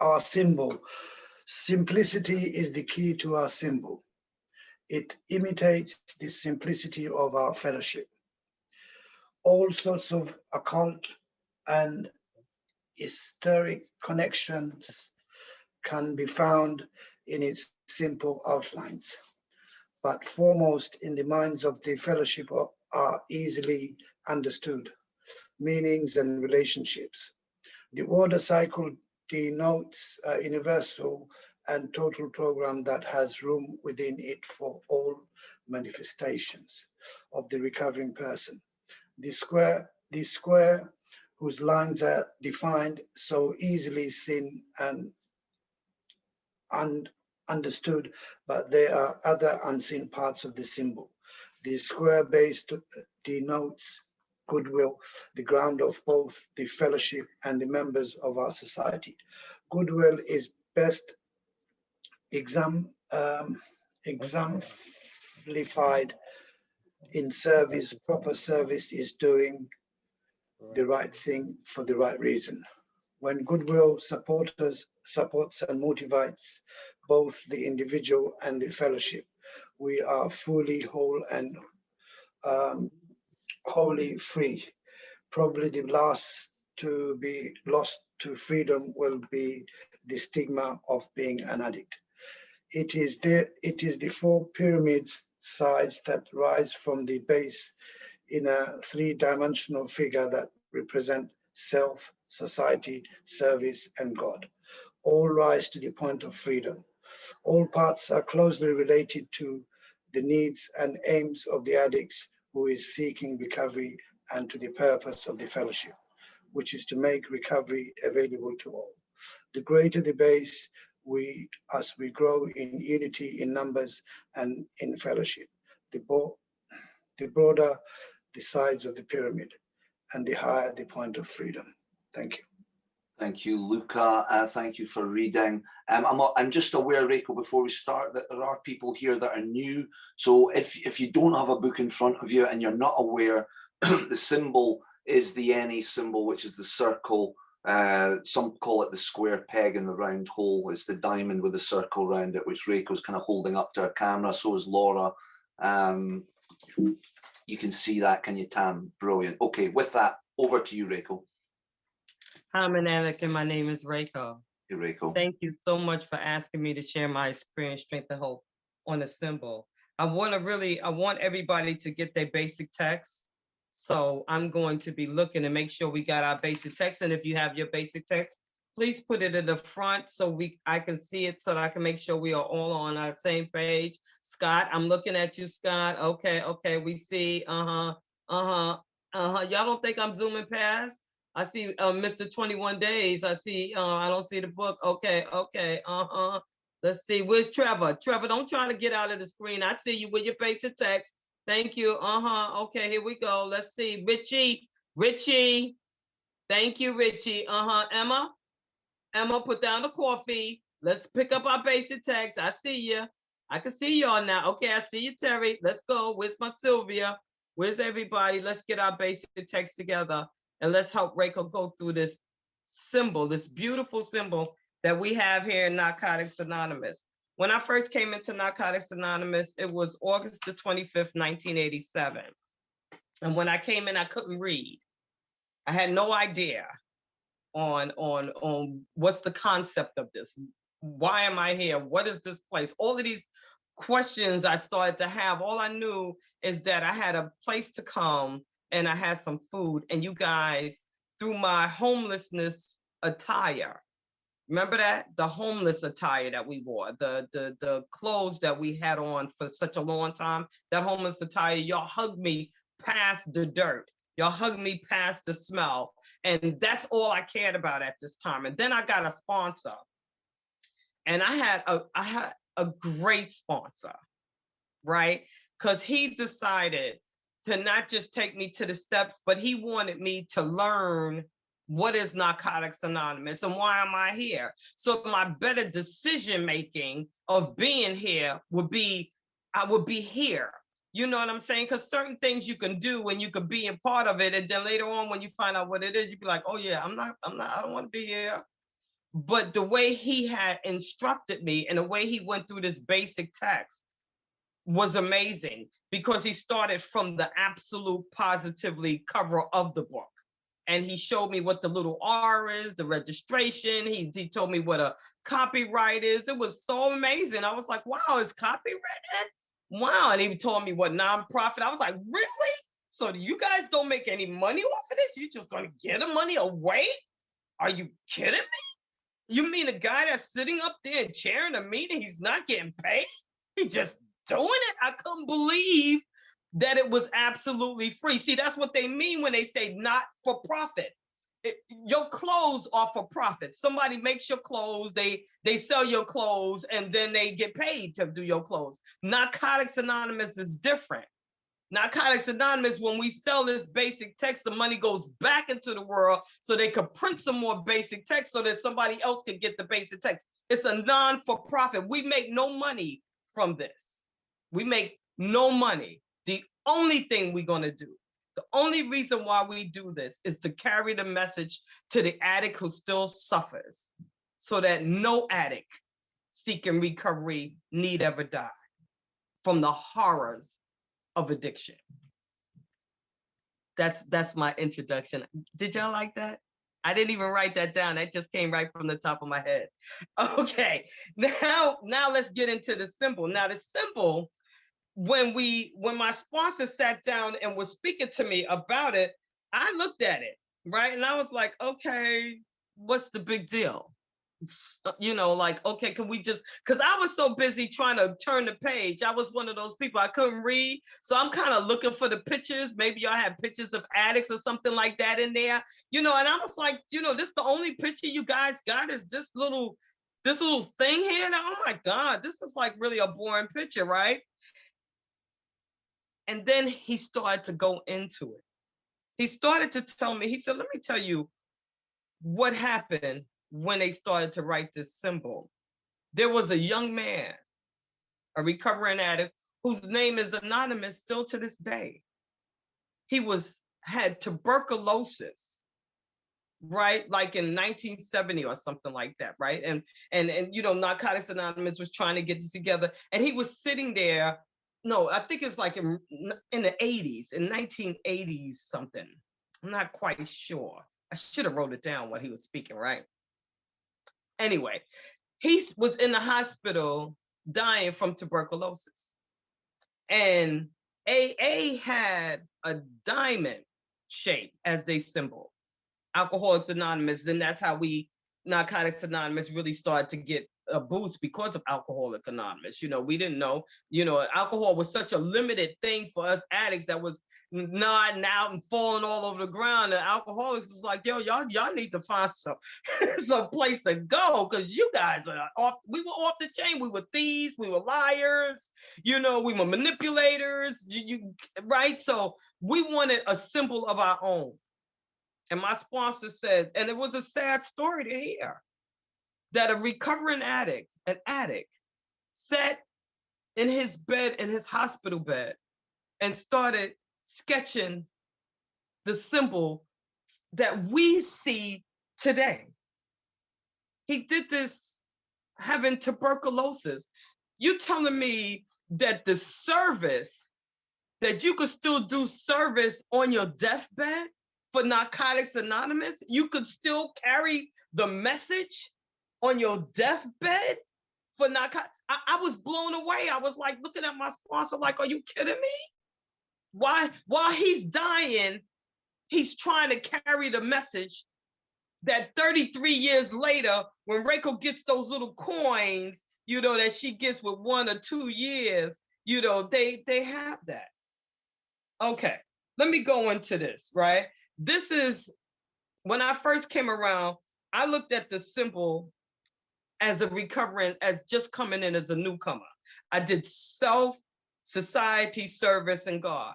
our symbol. Simplicity is the key to our symbol. It imitates the simplicity of our fellowship. All sorts of occult and historic connections can be found in its simple outlines, but foremost in the minds of the fellowship are easily understood meanings and relationships. The order cycle denotes a universal and total program that has room within it for all manifestations of the recovering person. The square whose lines are defined so easily seen and understood, but there are other unseen parts of the symbol. The square base denotes goodwill, the ground of both the fellowship and the members of our society. Goodwill is best exemplified in service. Proper service is doing the right thing for the right reason. When goodwill supports and motivates both the individual and the fellowship, we are fully whole and wholly free. Probably the last to be lost to freedom will be the stigma of being an addict. It is the four pyramid sides that rise from the base in a three-dimensional figure that represent self, society, service, and God. All rise to the point of freedom. All parts are closely related to the needs and aims of the addicts who is seeking recovery and to the purpose of the fellowship, which is to make recovery available to all. The greater the base, as we grow in unity, in numbers, and in fellowship, the broader the sides of the pyramid, and the higher the point of freedom. Thank you. Thank you, Luca. Thank you for reading. I'm just aware, Rachel, before we start, that there are people here that are new. So if you don't have a book in front of you and you're not aware, the symbol is the NA symbol, which is the circle. Some call it the square peg in the round hole. It's the diamond with a circle around it, which Rachel's kind of holding up to her camera. So is Laura. You can see that, can you, Tam? Brilliant. Okay, with that, over to you, Rachel. Hi, Manelik, and my name is Rachel. Hey, Rachel. Thank you so much for asking me to share my experience, strength, and hope on a symbol. I want everybody to get their basic text. So I'm going to be looking to make sure we got our basic text. And if you have your basic text, please put it in the front so I can see it, so that I can make sure we are all on our same page. Scott, I'm looking at you, Scott. Okay, we see, Y'all don't think I'm zooming past? I see Mr. 21 Days. I see, I don't see the book. Okay, Let's see, where's Trevor? Trevor, don't try to get out of the screen. I see you with your basic text. Thank you, okay, here we go. Let's see, Richie. Thank you, Richie. Emma, put down the coffee. Let's pick up our basic text. I see you. I can see y'all now. Okay, I see you, Terry. Let's go. Where's my Sylvia? Where's everybody? Let's get our basic text together and let's help Rachel go through this symbol, this beautiful symbol that we have here in Narcotics Anonymous. When I first came into Narcotics Anonymous, it was August the 25th, 1987. And when I came in, I couldn't read. I had no idea on what's the concept of this. Why am I here? What is this place? All of these questions I started to have. All I knew is that I had a place to come and I had some food. And you guys, through my homelessness attire, remember that? The homeless attire that we wore, the clothes that we had on for such a long time, that homeless attire, y'all hugged me past the dirt. Y'all hugged me past the smell. And that's all I cared about at this time. And then I got a sponsor. And I had a great sponsor, right? Because he decided to not just take me to the steps, but he wanted me to learn what is Narcotics Anonymous and why am I here? So my better decision-making of being here would be, I would be here. You know what I'm saying? Because certain things you can do when you could be a part of it. And then later on, when you find out what it is, you'd be like, oh yeah, I don't want to be here. But the way he had instructed me and the way he went through this basic text was amazing, because he started from the absolute positively cover of the book. And he showed me what the little R is, the registration. He told me what a copyright is. It was so amazing. I was like, wow, is copyright? Wow. And he told me what nonprofit. I was like, really? So you guys don't make any money off of this? You're just going to give the money away? Are you kidding me? You mean a guy that's sitting up there and chairing a meeting, he's not getting paid? He just doing it? I couldn't believe that it was absolutely free. See, that's what they mean when they say not for profit. Your clothes are for profit. Somebody makes your clothes, they sell your clothes, and then they get paid to do your clothes. Narcotics Anonymous is different. Narcotics Anonymous, when we sell this basic text, the money goes back into the world so they could print some more basic text so that somebody else could get the basic text. It's a non-for-profit. We make no money from this. We make no money. The only thing we're going to do, the only reason why we do this is to carry the message to the addict who still suffers, so that no addict seeking recovery need ever die from the horrors of addiction. That's my introduction. Did y'all like that? I didn't even write that down. That just came right from the top of my head. Okay, now let's get into the symbol. Now the symbol, when my sponsor sat down and was speaking to me about it, I looked at it, right? And I was like, okay, what's the big deal? You know, like, okay, can we just, because I was so busy trying to turn the page. I was one of those people, I couldn't read. So I'm kind of looking for the pictures. Maybe y'all have pictures of addicts or something like that in there, you know, and I was like, you know, this the only picture you guys got is this little thing here. Now, oh my God, this is like really a boring picture, right? And then he started to go into it. He started to tell me, he said, let me tell you what happened when they started to write this symbol. There was a young man, a recovering addict, whose name is anonymous still to this day. He had tuberculosis, right? Like in 1970 or something like that, right? And you know, Narcotics Anonymous was trying to get this together, and he was sitting there. No, I think it's like in the 80s, in 1980s something. I'm not quite sure. I should have wrote it down while he was speaking, right? Anyway, he was in the hospital dying from tuberculosis. And AA had a diamond shape as their symbol. Alcoholics Anonymous, and that's how Narcotics Anonymous really started to get a boost because of Alcoholic Anonymous. You know, we didn't know, you know, alcohol was such a limited thing for us addicts that was nodding out and falling all over the ground. And alcoholics was like, yo, y'all need to find some place to go, because you guys are off. We were off the chain. We were thieves. We were liars. You know, we were manipulators. Right? So we wanted a symbol of our own. And my sponsor said, and it was a sad story to hear, that a recovering addict, an addict, sat in his bed, in his hospital bed, and started sketching the symbol that we see today. He did this having tuberculosis. You telling me that the service, that you could still do service on your deathbed for Narcotics Anonymous? You could still carry the message on your deathbed for narcotics? I was blown away. I was like looking at my sponsor like, are you kidding me? While he's dying, he's trying to carry the message that 33 years later, when REKIO gets those little coins, you know, that she gets with 1 or 2 years, you know, they have that. Okay, let me go into this, right? This is, when I first came around, I looked at the symbol as a recovering, as just coming in as a newcomer. I did self, society, service, and God.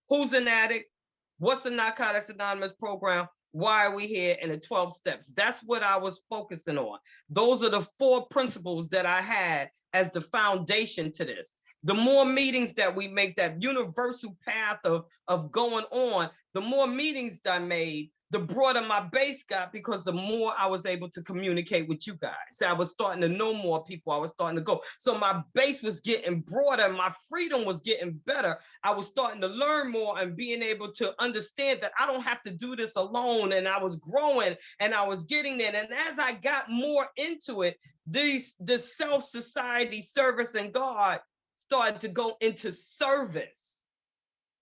Who's an addict? What's the Narcotics Anonymous program? Why are we here? And the 12 steps. That's what I was focusing on. Those are the 4 principles that I had as the foundation to this. The more meetings that we make, that universal path of going on, the more meetings that I made, the broader my base got, because the more I was able to communicate with you guys. So I was starting to know more people. I was starting to go. So my base was getting broader. My freedom was getting better. I was starting to learn more and being able to understand that I don't have to do this alone. And I was growing and I was getting there. And as I got more into it, the self-society, service, and God started to go into service.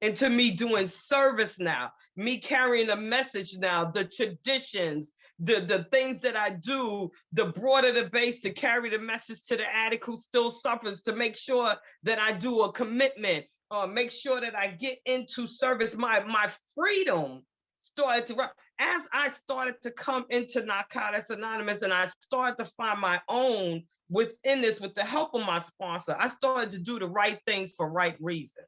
Into me doing service now, me carrying a message now, the traditions, the things that I do, the broader the base, to carry the message to the addict who still suffers, to make sure that I do a commitment, make sure that I get into service. My freedom started to, as I started to come into Narcotics Anonymous and I started to find my own within this with the help of my sponsor, I started to do the right things for right reasons.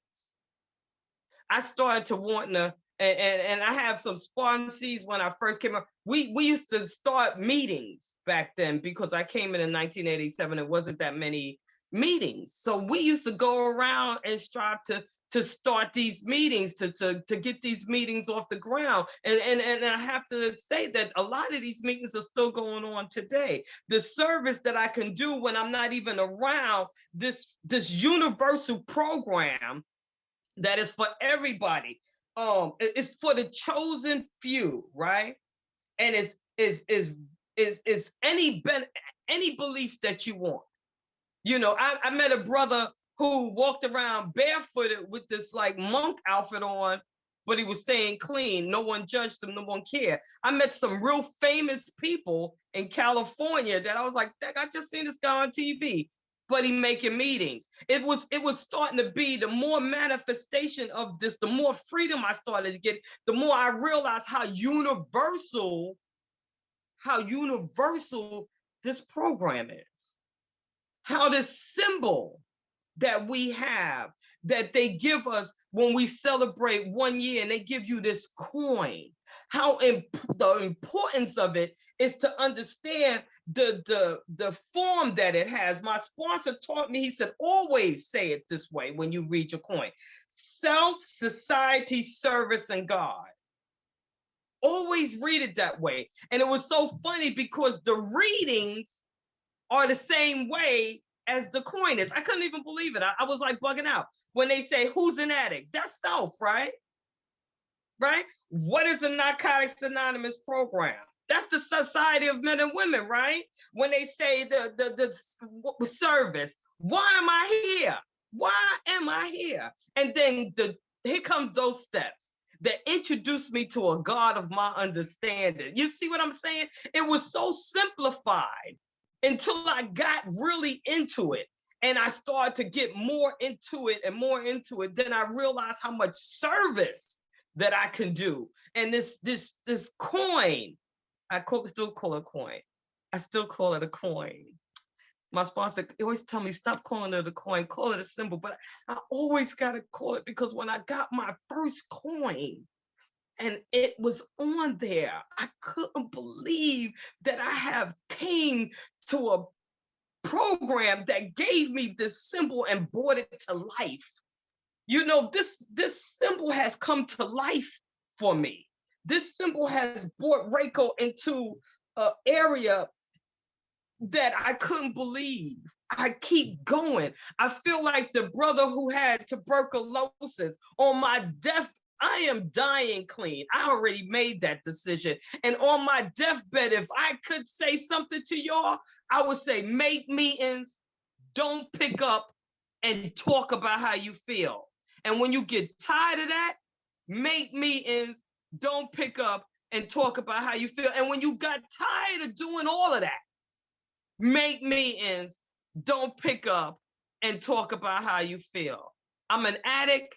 I started to want to, and I have some sponsees when I first came up. We used to start meetings back then because I came in 1987. It wasn't that many meetings. So we used to go around and strive to start these meetings, to get these meetings off the ground. And I have to say that a lot of these meetings are still going on today. The service that I can do when I'm not even around, this universal program that is for everybody. It's for the chosen few, right? And it's any beliefs that you want. You know, I met a brother who walked around barefooted with this like monk outfit on, but he was staying clean. No one judged him, no one cared. I met some real famous people in California that I was like, I just seen this guy on TV. But he making meetings. It was starting to be the more manifestation of this, the more freedom I started to get, the more I realized how universal this program is. How this symbol that we have, that they give us when we celebrate 1 year, and they give you this coin, how the importance of it is to understand the form that it has. My sponsor taught me, he said, always say it this way when you read your coin: self, society, service, and God. Always read it that way. And it was so funny because the readings are the same way as the coin is. I couldn't even believe it. I was like bugging out when they say, who's an addict? That's self, right? Right? What is the Narcotics Anonymous program? That's the society of men and women, right? When they say the service, why am I here? Why am I here? And then here comes those steps that introduced me to a God of my understanding. You see what I'm saying? It was so simplified until I got really into it. And I started to get more into it and more into it. Then I realized how much service that I can do. And this coin, still call it a coin. I still call it a coin. My sponsor always tell me, stop calling it a coin, call it a symbol. But I always got to call it, because when I got my first coin and it was on there, I couldn't believe that I have came to a program that gave me this symbol and brought it to life. You know, this symbol has come to life for me. This symbol has brought REKIO into an area that I couldn't believe. I keep going. I feel like the brother who had tuberculosis on my death, I am dying clean. I already made that decision. And on my deathbed, if I could say something to y'all, I would say, make meetings, don't pick up and talk about how you feel. And when you get tired of that, make meetings, don't pick up and talk about how you feel. And when you got tired of doing all of that, make meetings, don't pick up and talk about how you feel. I'm an addict.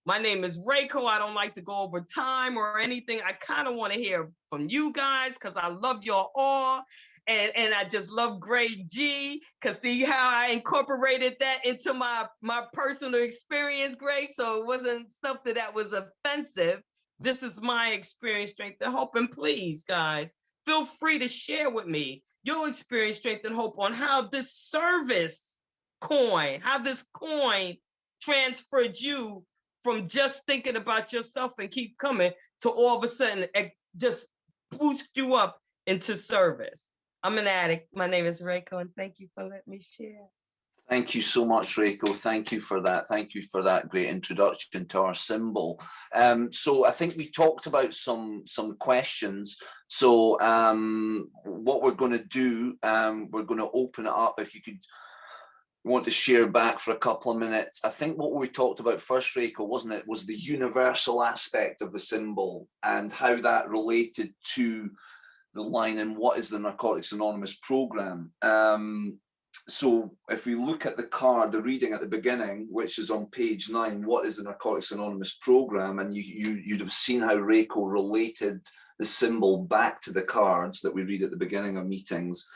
My name is REKIO. I don't like to go over time or anything. I kind of want to hear from you guys because I love y'all all. And I just love Greg G, because see how I incorporated that into my personal experience, Greg? So it wasn't something that was offensive. This is my experience, strength, and hope. And please, guys, feel free to share with me your experience, strength, and hope on how this service coin, how this coin transferred you from just thinking about yourself and keep coming to all of a sudden just boost you up into service. I'm an addict. My name is REKIO, and thank you for letting me share. Thank you so much, REKIO. Thank you for that. Thank you for that great introduction to our symbol. So I think we talked about some questions. So what we're going to do, we're going to open it up. If you could want to share back for a couple of minutes. I think what we talked about first, REKIO, wasn't it, was the universal aspect of the symbol and how that related to the line in what is the Narcotics Anonymous program. So if we look at the card, the reading at the beginning, which is on page 9, what is the Narcotics Anonymous program? And you'd have seen how REKIO related the symbol back to the cards that we read at the beginning of meetings.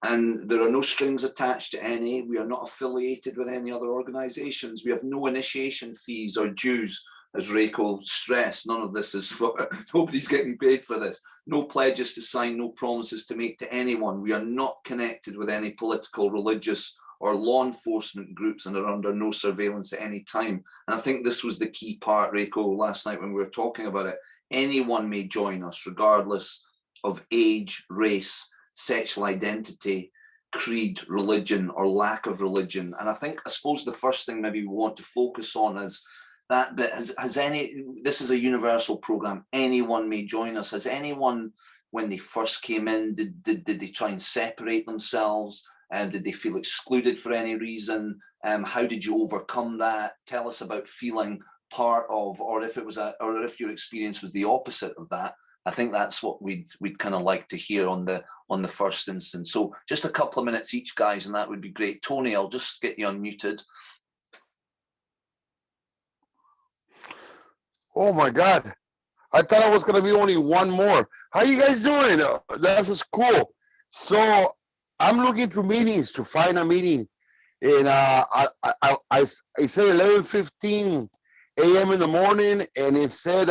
And there are no strings attached to any. We are not affiliated with any other organizations. We have no initiation fees or dues, as REKIO stressed. None of this is for, nobody's getting paid for this. No pledges to sign, no promises to make to anyone. We are not connected with any political, religious, or law enforcement groups and are under no surveillance at any time. And I think this was the key part, REKIO, last night when we were talking about it. Anyone may join us, regardless of age, race, sexual identity, creed, religion, or lack of religion. And I suppose the first thing maybe we want to focus on is that bit. This is a universal program. Anyone may join us. Has anyone, when they first came in, did they try and separate themselves? Did they feel excluded for any reason? How did you overcome that? Tell us about feeling part of, or if your experience was the opposite of that. I think that's what we'd kind of like to hear on the first instance. So just a couple of minutes each, guys, and that would be great. Tony, I'll just get you unmuted. Oh my God. I thought I was going to be only one more. How you guys doing? That's just cool. So I'm looking through meetings to find a meeting. And I said 11:15 a.m. in the morning, and it said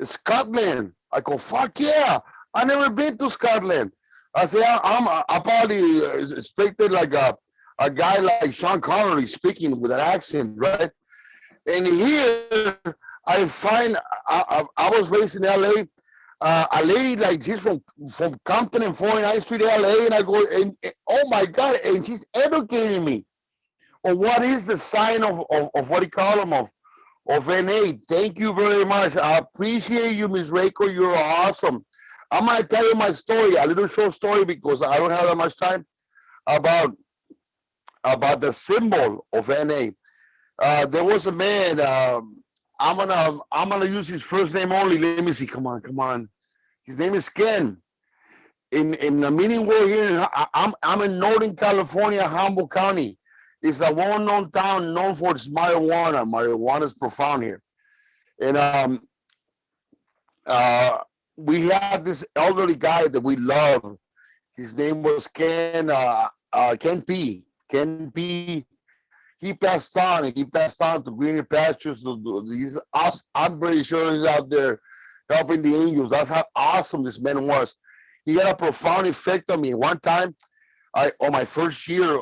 Scotland. I go, fuck yeah. I never been to Scotland. I say, I probably expected like a guy like Sean Connery speaking with an accent, right? And here I find, I was raised in LA, a lady like she's from Compton and 49th Street, LA, and I go, and oh my God, and she's educating me on what is the sign of what do you call them, of NA. Thank you very much. I appreciate you, Ms. REKIO. You're awesome. I'm going to tell you my story, a little short story, because I don't have that much time, about the symbol of NA. There was a man, I'm gonna use his first name only. Let me see, come on. His name is Ken. In the meeting we're here, I'm in Northern California, Humboldt County. It's a well-known town known for its marijuana. Marijuana is profound here. And we had this elderly guy that we love. His name was Ken P. Ken P. He passed on to greener pastures. I'm pretty sure he's out there helping the angels. That's how awesome this man was. He had a profound effect on me. One time, on my first year,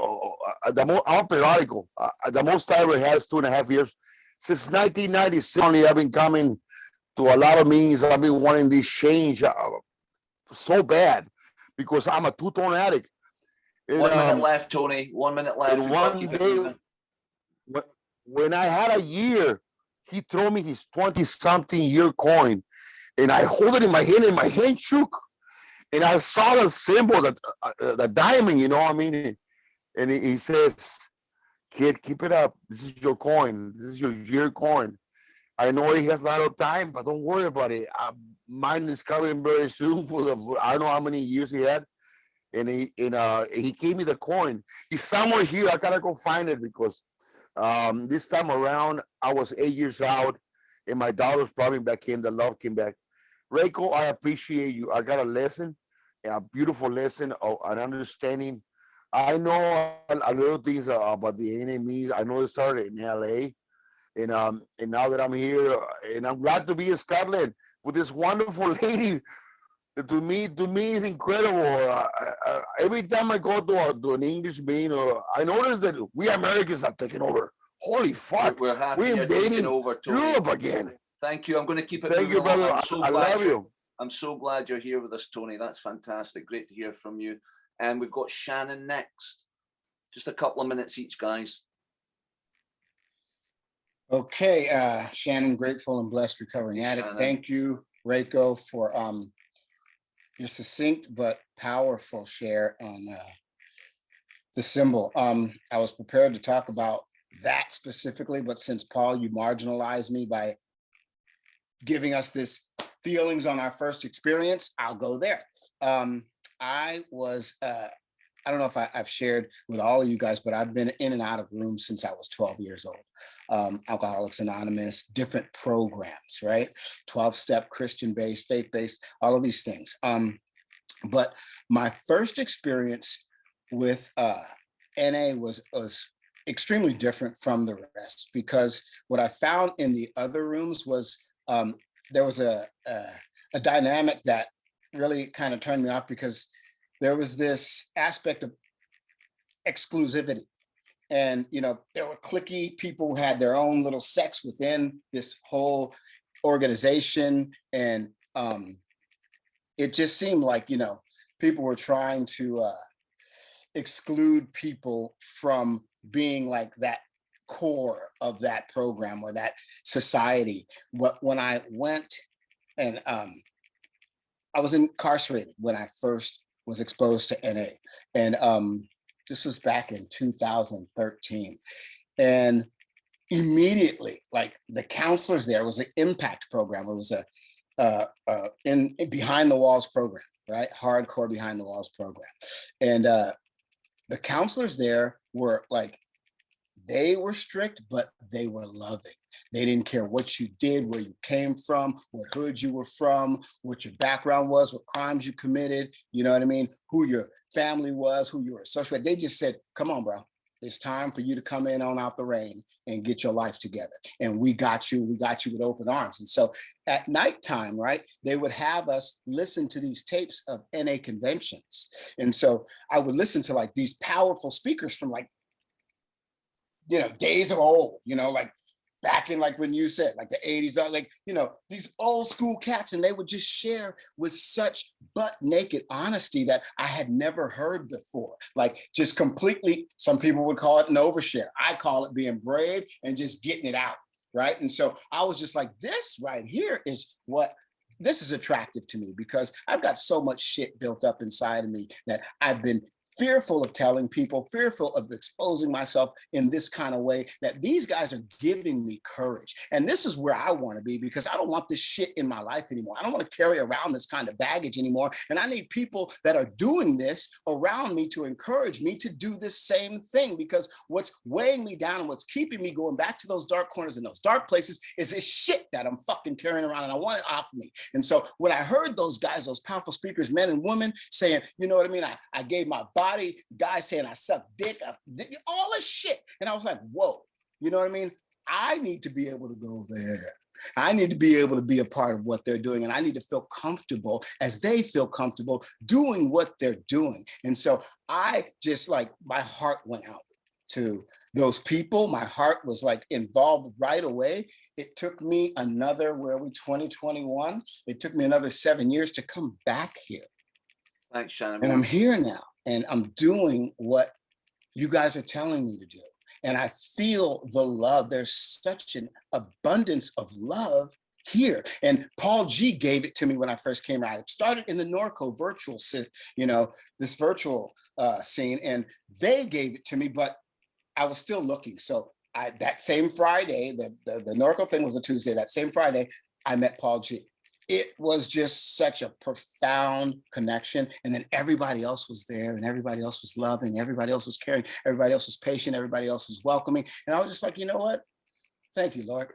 I'm a periodical. The most I ever had is 2.5 years. Since 1996, I've been coming to a lot of meetings. I've been wanting this change so bad because I'm a two-tone addict. And, 1 minute left, Tony. 1 minute left. And one day, when I had a year, he threw me his 20-something year coin, and I hold it in my hand, and my hand shook. And I saw the symbol, the diamond, you know what I mean? And he says, kid, keep it up. This is your coin. This is your year coin. I know he has a lot of time, but don't worry about it. Mine is coming very soon for I don't know how many years he had. And he gave me the coin. It's somewhere here. I gotta go find it because this time around, I was 8 years out, and my daughter's probably back in. The love came back. REKIO, I appreciate you. I got a lesson, a beautiful lesson of an understanding. I know a little things about the enemies. I know it started in LA, and now that I'm here, and I'm glad to be in Scotland with this wonderful lady. To me, it's incredible. Every time I go to an English meeting, I notice that we Americans are taking over. Holy fuck! We're happy we're you're taking invading over, Tony. Europe again. Thank you. I'm going to keep it Thank moving you, along. brother. I love you. I'm so glad you're here with us, Tony. That's fantastic. Great to hear from you. And we've got Shannon next. Just a couple of minutes each, guys. Okay, Shannon, grateful and blessed recovering addict. Shannon. Thank you, REKIO, for your succinct but powerful share on the symbol. I was prepared to talk about that specifically, but since Paul, you marginalized me by giving us this feelings on our first experience, I'll go there. I was, I don't know if I've shared with all of you guys, but I've been in and out of rooms since I was 12 years old. Alcoholics Anonymous, different programs, right? 12-step, Christian-based, faith-based, all of these things. But my first experience with NA was extremely different from the rest, because what I found in the other rooms was there was a dynamic that really kind of turned me off, because there was this aspect of exclusivity. And, you know, there were cliquey people who had their own little sects within this whole organization. And it just seemed like, you know, people were trying to exclude people from being like that core of that program or that society. But when I went and I was incarcerated when I first was exposed to NA. And this was back in 2013. And immediately, like, the counselors there, was an impact program. It was a in behind the walls program, right? Hardcore behind the walls program. And the counselors there were like, they were strict, but they were loving. They didn't care what you did, where you came from, what hood you were from, what your background was, what crimes you committed, you know what I mean? Who your family was, who you were associated with. They just said, come on, bro. It's time for you to come in on out the rain and get your life together. And we got you with open arms. And so at nighttime, right, they would have us listen to these tapes of NA conventions. And so I would listen to like these powerful speakers from like, you know, days of old, you know, like back in, like when you said, like the 80s, like, you know, these old school cats, and they would just share with such butt naked honesty that I had never heard before. Like, just completely, some people would call it an overshare. I call it being brave and just getting it out, right? And so I was just like, this right here is this is attractive to me, because I've got so much shit built up inside of me that I've been fearful of telling people, fearful of exposing myself in this kind of way, that these guys are giving me courage. And this is where I want to be, because I don't want this shit in my life anymore. I don't want to carry around this kind of baggage anymore. And I need people that are doing this around me to encourage me to do this same thing, because what's weighing me down and what's keeping me going back to those dark corners and those dark places is this shit that I'm fucking carrying around, and I want it off me. And so when I heard those guys, those powerful speakers, men and women, saying, you know what I mean? I gave my body, guys saying I suck dick, all this shit. And I was like, whoa, you know what I mean? I need to be able to go there. I need to be able to be a part of what they're doing. And I need to feel comfortable as they feel comfortable doing what they're doing. And so I just, like, my heart went out to those people. My heart was like involved right away. It took me another, where are we, 2021? It took me another 7 years to come back here. Thanks, Shannon. And I'm here now, and I'm doing what you guys are telling me to do. And I feel the love. There's such an abundance of love here. And Paul G gave it to me when I first came out. I started in the Norco virtual, you know, this virtual scene, and they gave it to me, but I was still looking. So that same Friday, the Norco thing was a Tuesday, that same Friday, I met Paul G. It was just such a profound connection. And then everybody else was there, and everybody else was loving, everybody else was caring, everybody else was patient, everybody else was welcoming. And I was just like, you know what? Thank you, Lord.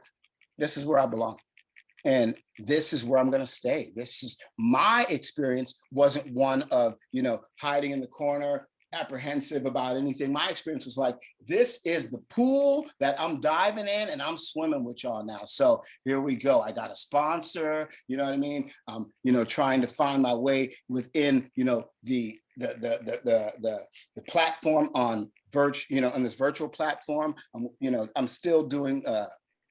This is where I belong. And this is where I'm going to stay. This is my experience. Wasn't one of, you know, hiding in the corner, apprehensive about anything. My experience was like, this is the pool that I'm diving in, and I'm swimming with y'all now. So here we go. I got a sponsor, you know what I mean? You know, trying to find my way within, you know, the platform on you know, on this virtual platform. You know, I'm still doing,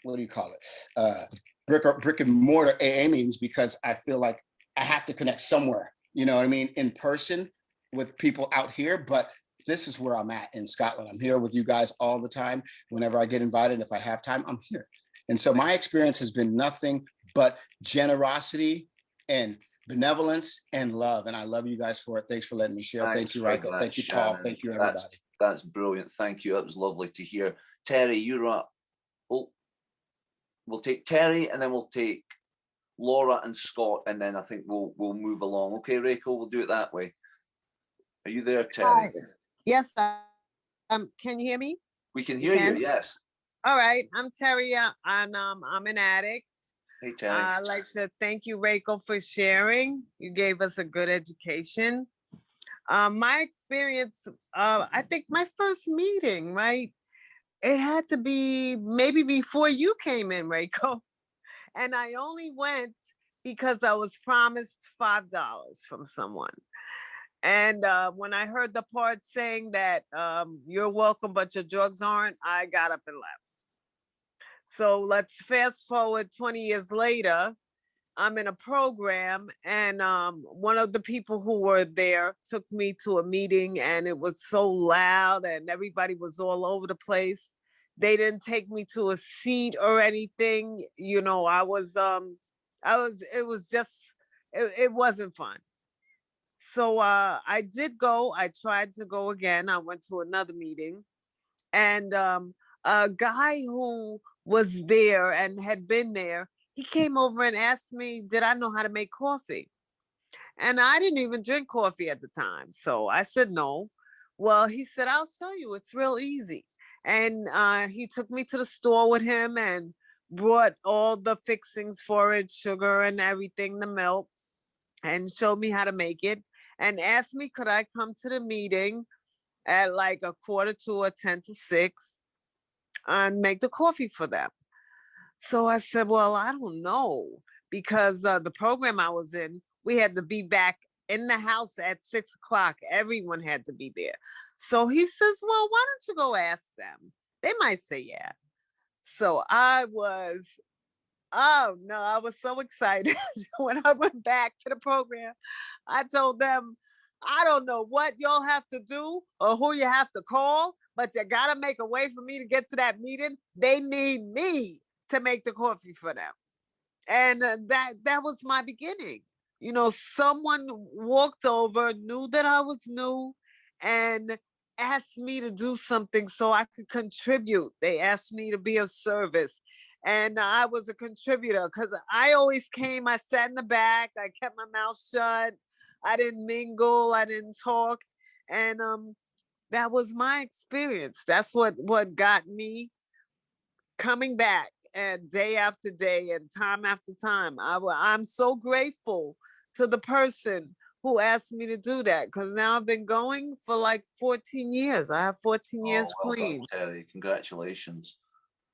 what do you call it? brick and mortar AA meetings because I feel like I have to connect somewhere, you know what I mean, in person with people out here. But this is where I'm at in Scotland. I'm here with you guys all the time. Whenever I get invited, if I have time, I'm here. And so my experience has been nothing but generosity and benevolence and love. And I love you guys for it. Thanks for letting me share. Thank you, Ryko. Thank you, Paul. Thank you, everybody. That's brilliant. Thank you. That was lovely to hear. Terry, you're up. Oh, we'll take Terry and then we'll take Laura and Scott, and then I think we'll move along. Okay, Rachel, we'll do it that way. Are you there, Terry? Hi. Yes. Can you hear me? We can hear you. Yes. All right. I'm Terry. I'm an addict. Hey, Terry. I'd like to thank you, Rachel, for sharing. You gave us a good education. My experience, I think my first meeting, right? It had to be maybe before you came in, Rachel. And I only went because I was promised $5 from someone. And when I heard the part saying that you're welcome, but your drugs aren't, I got up and left. So let's fast forward 20 years later. I'm in a program, and one of the people who were there took me to a meeting, and it was so loud and everybody was all over the place. They didn't take me to a seat or anything. You know, it wasn't fun. So I did go. I tried to go again. I went to another meeting, and a guy who was there and had been there, he came over and asked me, did I know how to make coffee? And I didn't even drink coffee at the time. So I said no. Well, he said, I'll show you. It's real easy. And he took me to the store with him and brought all the fixings for it, sugar and everything, the milk, and showed me how to make it, and asked me, could I come to the meeting at like 5:45 or 5:50 and make the coffee for them. So I said, well, I don't know, because the program I was in, we had to be back in the house at 6 o'clock. Everyone had to be there. So he says, well, why don't you go ask them? They might say yeah. So I was so excited. When I went back to the program, I told them, I don't know what y'all have to do or who you have to call, but you got to make a way for me to get to that meeting. They need me to make the coffee for them. And that was my beginning. You know, someone walked over, knew that I was new, and asked me to do something so I could contribute. They asked me to be of service. And I was a contributor because I always came, I sat in the back, I kept my mouth shut. I didn't mingle, I didn't talk. And that was my experience. That's what got me coming back, and day after day and time after time. I'm so grateful to the person who asked me to do that, because now I've been going for like 14 years. I have 14 years well clean. done, Terry. Congratulations.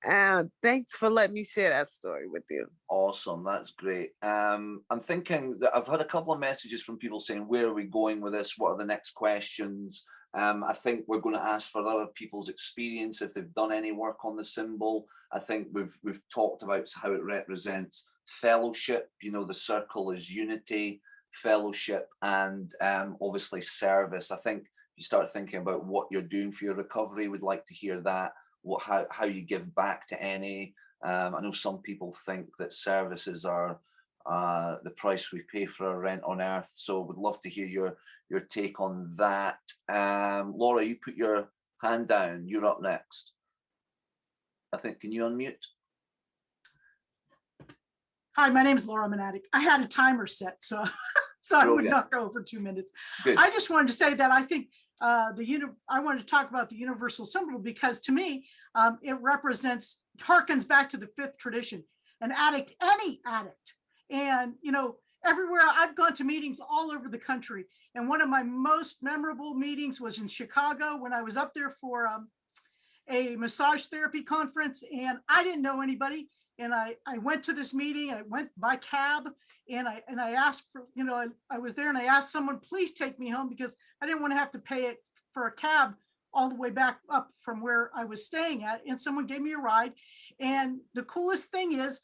And thanks for letting me share that story with you. Awesome, that's great. I'm thinking that I've had a couple of messages from people saying, where are we going with this? What are the next questions? I think we're going to ask for other people's experience if they've done any work on the symbol. I think we've talked about how it represents fellowship. You know, the circle is unity, fellowship, and obviously service. I think you start thinking about what you're doing for your recovery. We'd like to hear that. How you give back to NA. I know some people think that services are the price we pay for our rent on earth. So would love to hear your take on that. Laura, you put your hand down. You're up next. I think, can you unmute? Hi, my name is Laura. I'm an addict. I had a timer set, so I would not go over 2 minutes. Good. I just wanted to say that I think I wanted to talk about the universal symbol because to me, it harkens back to the fifth tradition, an addict, any addict. And, you know, everywhere I've gone to meetings all over the country. And one of my most memorable meetings was in Chicago when I was up there for a massage therapy conference, and I didn't know anybody. And I went to this meeting, I went by cab, and I asked for, you know, I was there and I asked someone, please take me home, because I didn't want to have to pay it for a cab all the way back up from where I was staying at. And someone gave me a ride. And the coolest thing is,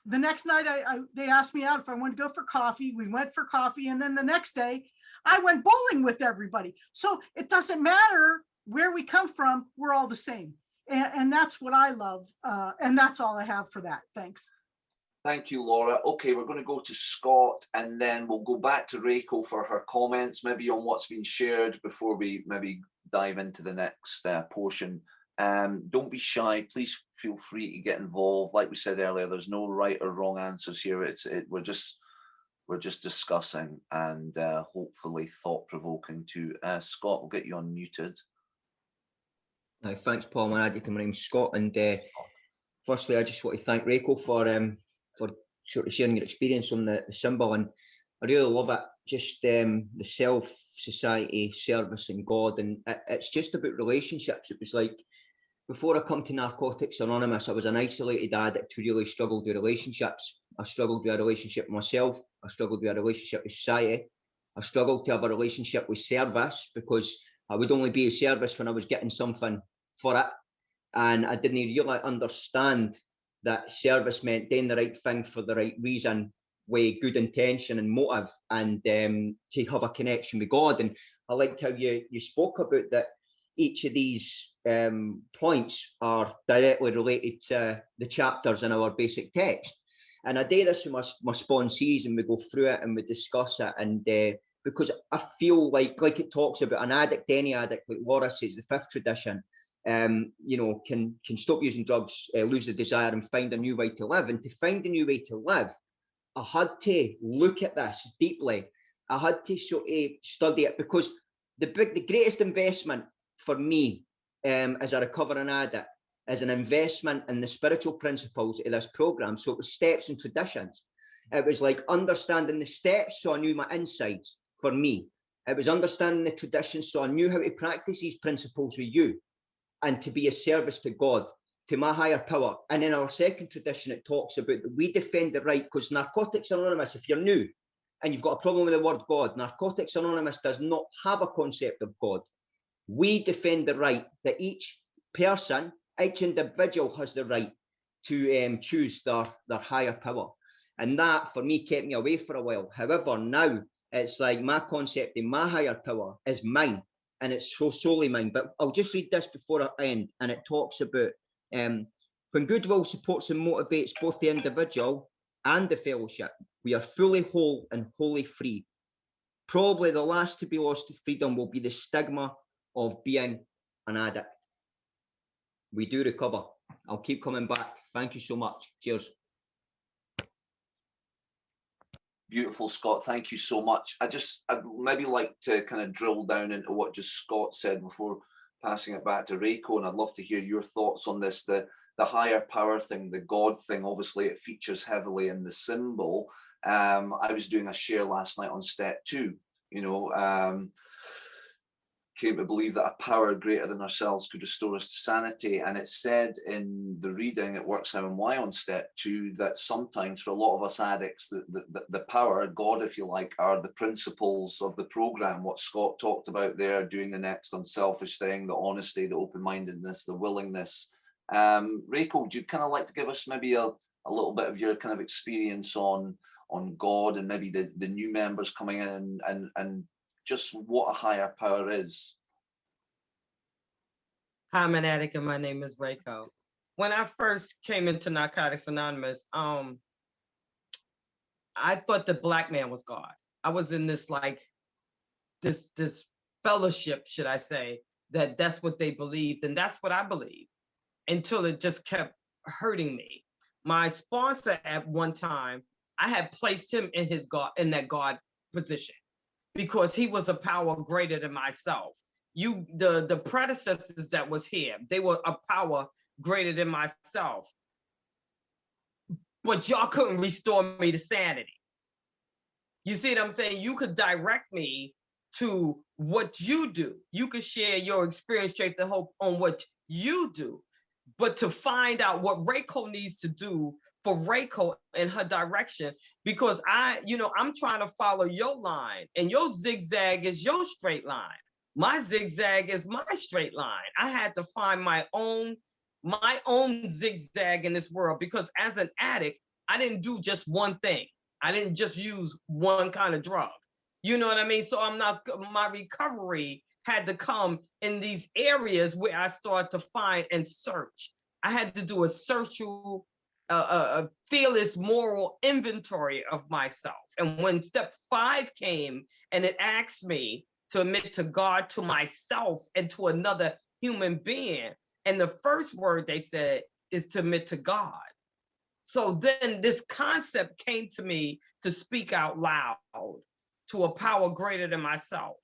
the next night they asked me out if I wanted to go for coffee. We went for coffee. And then the next day I went bowling with everybody. So it doesn't matter where we come from, we're all the same. And that's what I love. And that's all I have for that. Thanks. Thank you, Laura. Okay, we're going to go to Scott, and then we'll go back to REKIO for her comments, maybe on what's been shared before we maybe dive into the next portion. Don't be shy. Please feel free to get involved. Like we said earlier, there's no right or wrong answers here. We're just discussing and hopefully thought-provoking too. Scott, we'll get you unmuted. Thanks, Paul. My name's Scott, and firstly, I just want to thank REKIO for sort of sharing your experience on the symbol, and I really love it. Just the self, society, service, and God, and it's just about relationships. It was like before I come to Narcotics Anonymous, I was an isolated addict who really struggled with relationships. I struggled with a relationship with myself. I struggled with a relationship with society. I struggled to have a relationship with service because I would only be of service when I was getting something for it, and I didn't really understand that service meant doing the right thing for the right reason, with good intention and motive, and to have a connection with God. And I liked how you spoke about that each of these points are directly related to the chapters in our basic text. And I do this with my sponsees, and we go through it and we discuss it. And because I feel like it talks about an addict, any addict, like Laura says, the fifth tradition, can stop using drugs, lose the desire, and find a new way to live. And to find a new way to live, I had to look at this deeply. I had to sort of study it, because the greatest investment for me as a recovering addict is an investment in the spiritual principles of this program. So it was steps and traditions. It was like understanding the steps, so I knew my insides for me. It was understanding the traditions, so I knew how to practice these principles with you, and to be a service to God, to my higher power. And in our second tradition, it talks about that we defend the right, because Narcotics Anonymous, if you're new and you've got a problem with the word God, Narcotics Anonymous does not have a concept of God. We defend the right that each person, each individual has the right to choose their higher power. And that, for me, kept me away for a while. However, now it's like my concept of my higher power is mine, and it's so solely mine. But I'll just read this before I end, and it talks about when Goodwill supports and motivates both the individual and the fellowship, we are fully whole and wholly free. Probably the last to be lost to freedom will be the stigma of being an addict. We do recover. I'll keep coming back. Thank you so much. Cheers. Beautiful, Scott. Thank you so much. I'd maybe like to kind of drill down into what just Scott said before passing it back to REKIO, and I'd love to hear your thoughts on this. The higher power thing, the God thing, obviously it features heavily in the symbol. I was doing a share last night on step 2, came to believe that a power greater than ourselves could restore us to sanity. And it said in the reading, it works how and why on step 2, that sometimes for a lot of us addicts, the power, God, if you like, are the principles of the program, what Scott talked about there, doing the next unselfish thing, the honesty, the open-mindedness, the willingness. REKIO, do you kind of like to give us maybe a little bit of your kind of experience on God, and maybe the new members coming in, and just what a higher power is? Hi, I'm an addict, and my name is REKIO. When I first came into Narcotics Anonymous, I thought the Black man was God. I was in this this fellowship, should I say, that's what they believed, and that's what I believed, until it just kept hurting me. My sponsor at one time, I had placed him in that God position, because he was a power greater than myself. The predecessors that was here, they were a power greater than myself. But y'all couldn't restore me to sanity. You see what I'm saying? You could direct me to what you do. You could share your experience, straight to hope, on what you do. But to find out what REKIO needs to do for REKIO in her direction, because I'm trying to follow your line, and your zigzag is your straight line. My zigzag is my straight line. I had to find my own zigzag in this world, because as an addict, I didn't do just one thing. I didn't just use one kind of drug. You know what I mean? So my recovery had to come in these areas where I started to find and search. I had to do a fearless moral inventory of myself. And when step 5 came and it asked me to admit to God, to myself, and to another human being, and the first word they said is to admit to God. So then this concept came to me to speak out loud to a power greater than myself,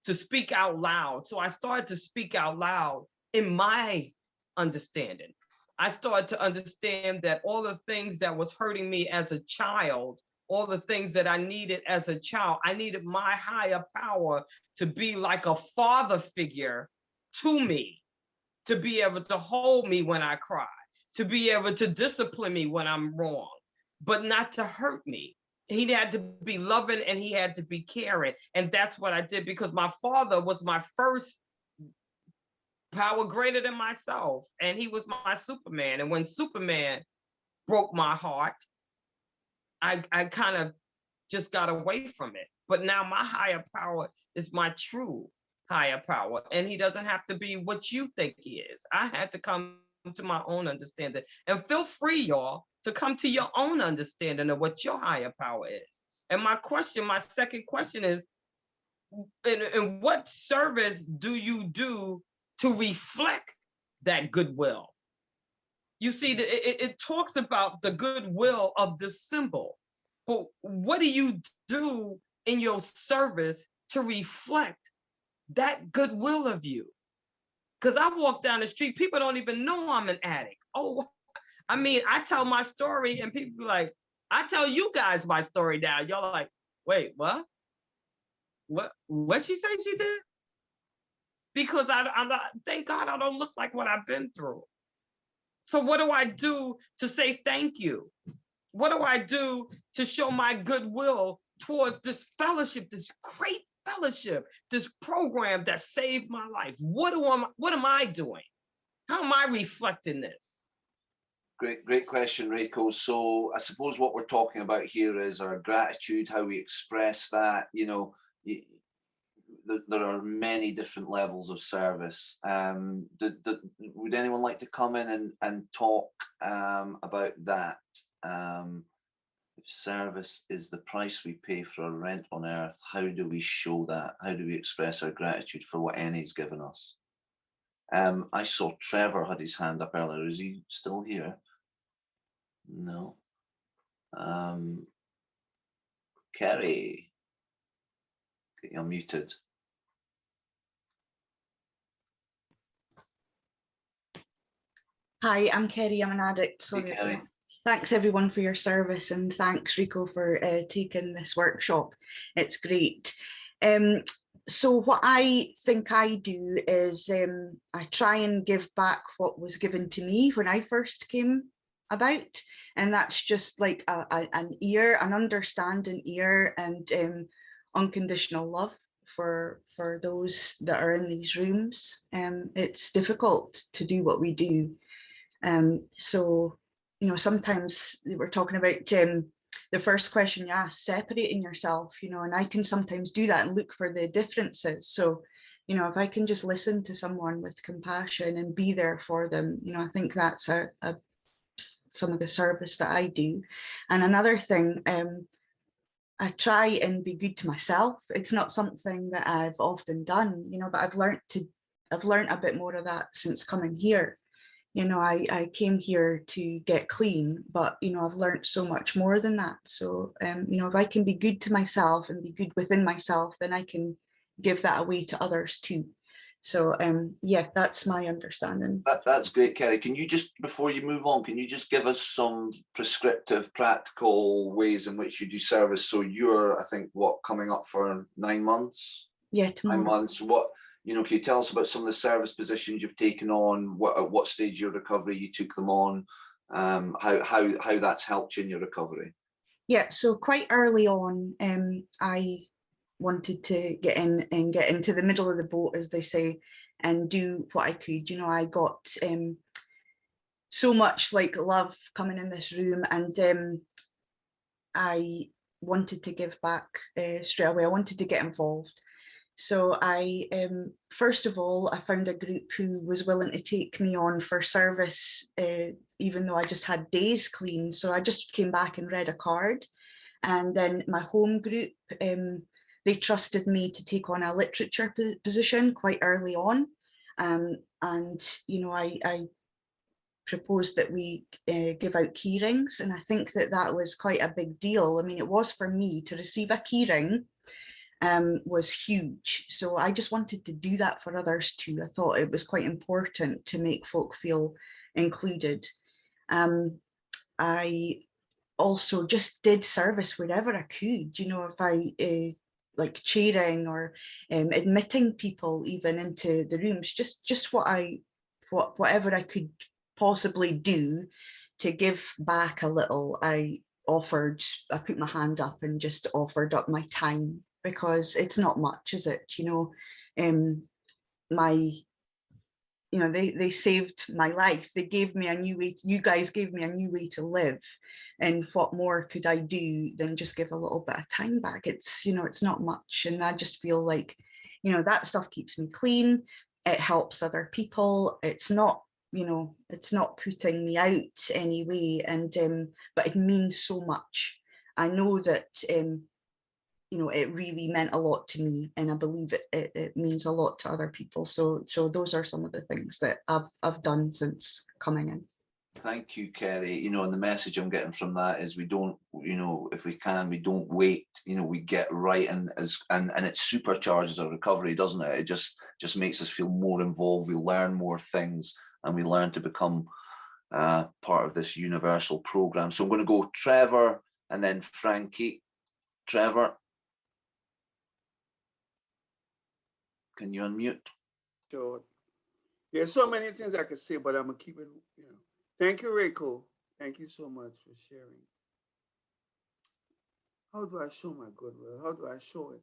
to speak out loud. So I started to speak out loud in my understanding. I started to understand that all the things that was hurting me as a child, all the things that I needed as a child, I needed my higher power to be like a father figure to me, to be able to hold me when I cry, to be able to discipline me when I'm wrong, but not to hurt me. He had to be loving and he had to be caring. And that's what I did, because my father was my first power greater than myself. And he was my Superman. And when Superman broke my heart, I kind of just got away from it. But now my higher power is my true higher power. And he doesn't have to be what you think he is. I had to come to my own understanding. And feel free, y'all, to come to your own understanding of what your higher power is. And my second question is, in what service do you do to reflect that goodwill? You see, it talks about the goodwill of the symbol, but what do you do in your service to reflect that goodwill of you? Because I walk down the street, people don't even know I'm an addict. Oh, I mean, I tell my story and people be like, I tell you guys my story now. Y'all are like, wait, what? What she say she did? Because I'm not, thank God I don't look like what I've been through. So what do I do to say thank you? What do I do to show my goodwill towards this fellowship, this great fellowship, this program that saved my life? What am I doing? How am I reflecting this? Great question, Reiko. So I suppose what we're talking about here is our gratitude, how we express that. You know, there are many different levels of service. Would anyone like to come in and talk about that? If service is the price we pay for our rent on earth, how do we show that? How do we express our gratitude for what Annie's given us? I saw Trevor had his hand up earlier. Is he still here? No. Kerry, get you muted. Hi, I'm Kerry. I'm an addict. Hey, Kerry. Thanks everyone for your service, and thanks REKIO for taking this workshop. It's great. So what I think I do is I try and give back what was given to me when I first came about, and that's just like an ear, an understanding ear, and unconditional love for those that are in these rooms. It's difficult to do what we do. So, you know, sometimes we're talking about the first question you asked, separating yourself, you know, and I can sometimes do that and look for the differences. So, you know, if I can just listen to someone with compassion and be there for them, you know, I think that's some of the service that I do. And another thing, I try and be good to myself. It's not something that I've often done, you know, but I've learned a bit more of that since coming here. You know, I came here to get clean, but, you know, I've learned so much more than that. So, you know, if I can be good to myself and be good within myself, then I can give that away to others too. So, yeah, that's my understanding. That's great, Kerry. Can you just, before you move on, can you just give us some prescriptive, practical ways in which you do service? So you're, I think, what, coming up for 9 months? Yeah, tomorrow. 9 months. What, you know, can you tell us about some of the service positions you've taken on? At what stage of your recovery you took them on? How that's helped you in your recovery? Yeah, so quite early on, I wanted to get in and get into the middle of the boat, as they say, and do what I could. You know, I got so much like love coming in this room, and I wanted to give back straight away. I wanted to get involved. So I, first of all, I found a group who was willing to take me on for service, even though I just had days clean. So I just came back and read a card. And then my home group, they trusted me to take on a literature position quite early on. And, you know, I proposed that we give out key rings. And I think that that was quite a big deal. I mean, it was for me to receive a key ring was huge. So I just wanted to do that for others too. I thought it was quite important to make folk feel included. I also just did service wherever I could, you know, if I like chairing or admitting people even into the rooms, just whatever I could possibly do to give back a little. I put my hand up and just offered up my time, because it's not much, is it? You know, they saved my life. They gave me a new way. You guys gave me a new way to live. And what more could I do than just give a little bit of time back? It's, you know, it's not much. And I just feel like, you know, that stuff keeps me clean. It helps other people. It's not, you know, it's not putting me out anyway. And, but it means so much. I know that, you know, it really meant a lot to me, and I believe it means a lot to other people. So those are some of the things that I've done since coming in. Thank you, Kerry. You know, and the message I'm getting from that is we don't, you know, if we can, we don't wait. You know, we get right, and it supercharges our recovery, doesn't it? It just makes us feel more involved. We learn more things, and we learn to become part of this universal program. So I'm going to go Trevor and then Frankie. Trevor, can you unmute? Sure. There's so many things I could say, but I'm gonna keep it, you know. Thank you, REKIO. Thank you so much for sharing. How do I show my goodwill? How do I show it?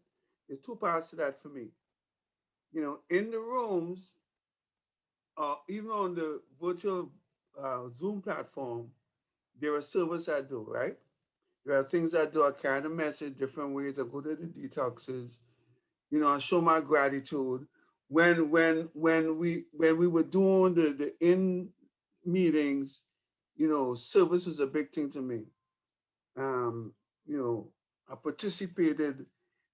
There's two parts to that for me. You know, in the rooms, even on the virtual Zoom platform, there are services I do, right? There are things I do. I carry the message different ways. I go to the detoxes. You know, I show my gratitude. When we were doing the in meetings, you know, service was a big thing to me. You know, I participated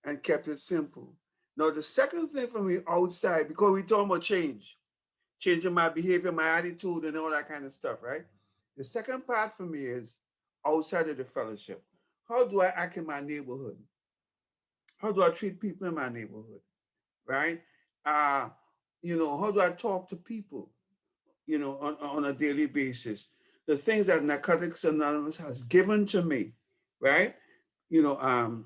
and kept it simple. Now, the second thing for me outside, because we talk about changing my behavior, my attitude, and all that kind of stuff, right? The second part for me is outside of the fellowship. How do I act in my neighborhood? How do I treat people in my neighborhood, right? You know, how do I talk to people, you know, on a daily basis? The things that Narcotics Anonymous has given to me, right? You know,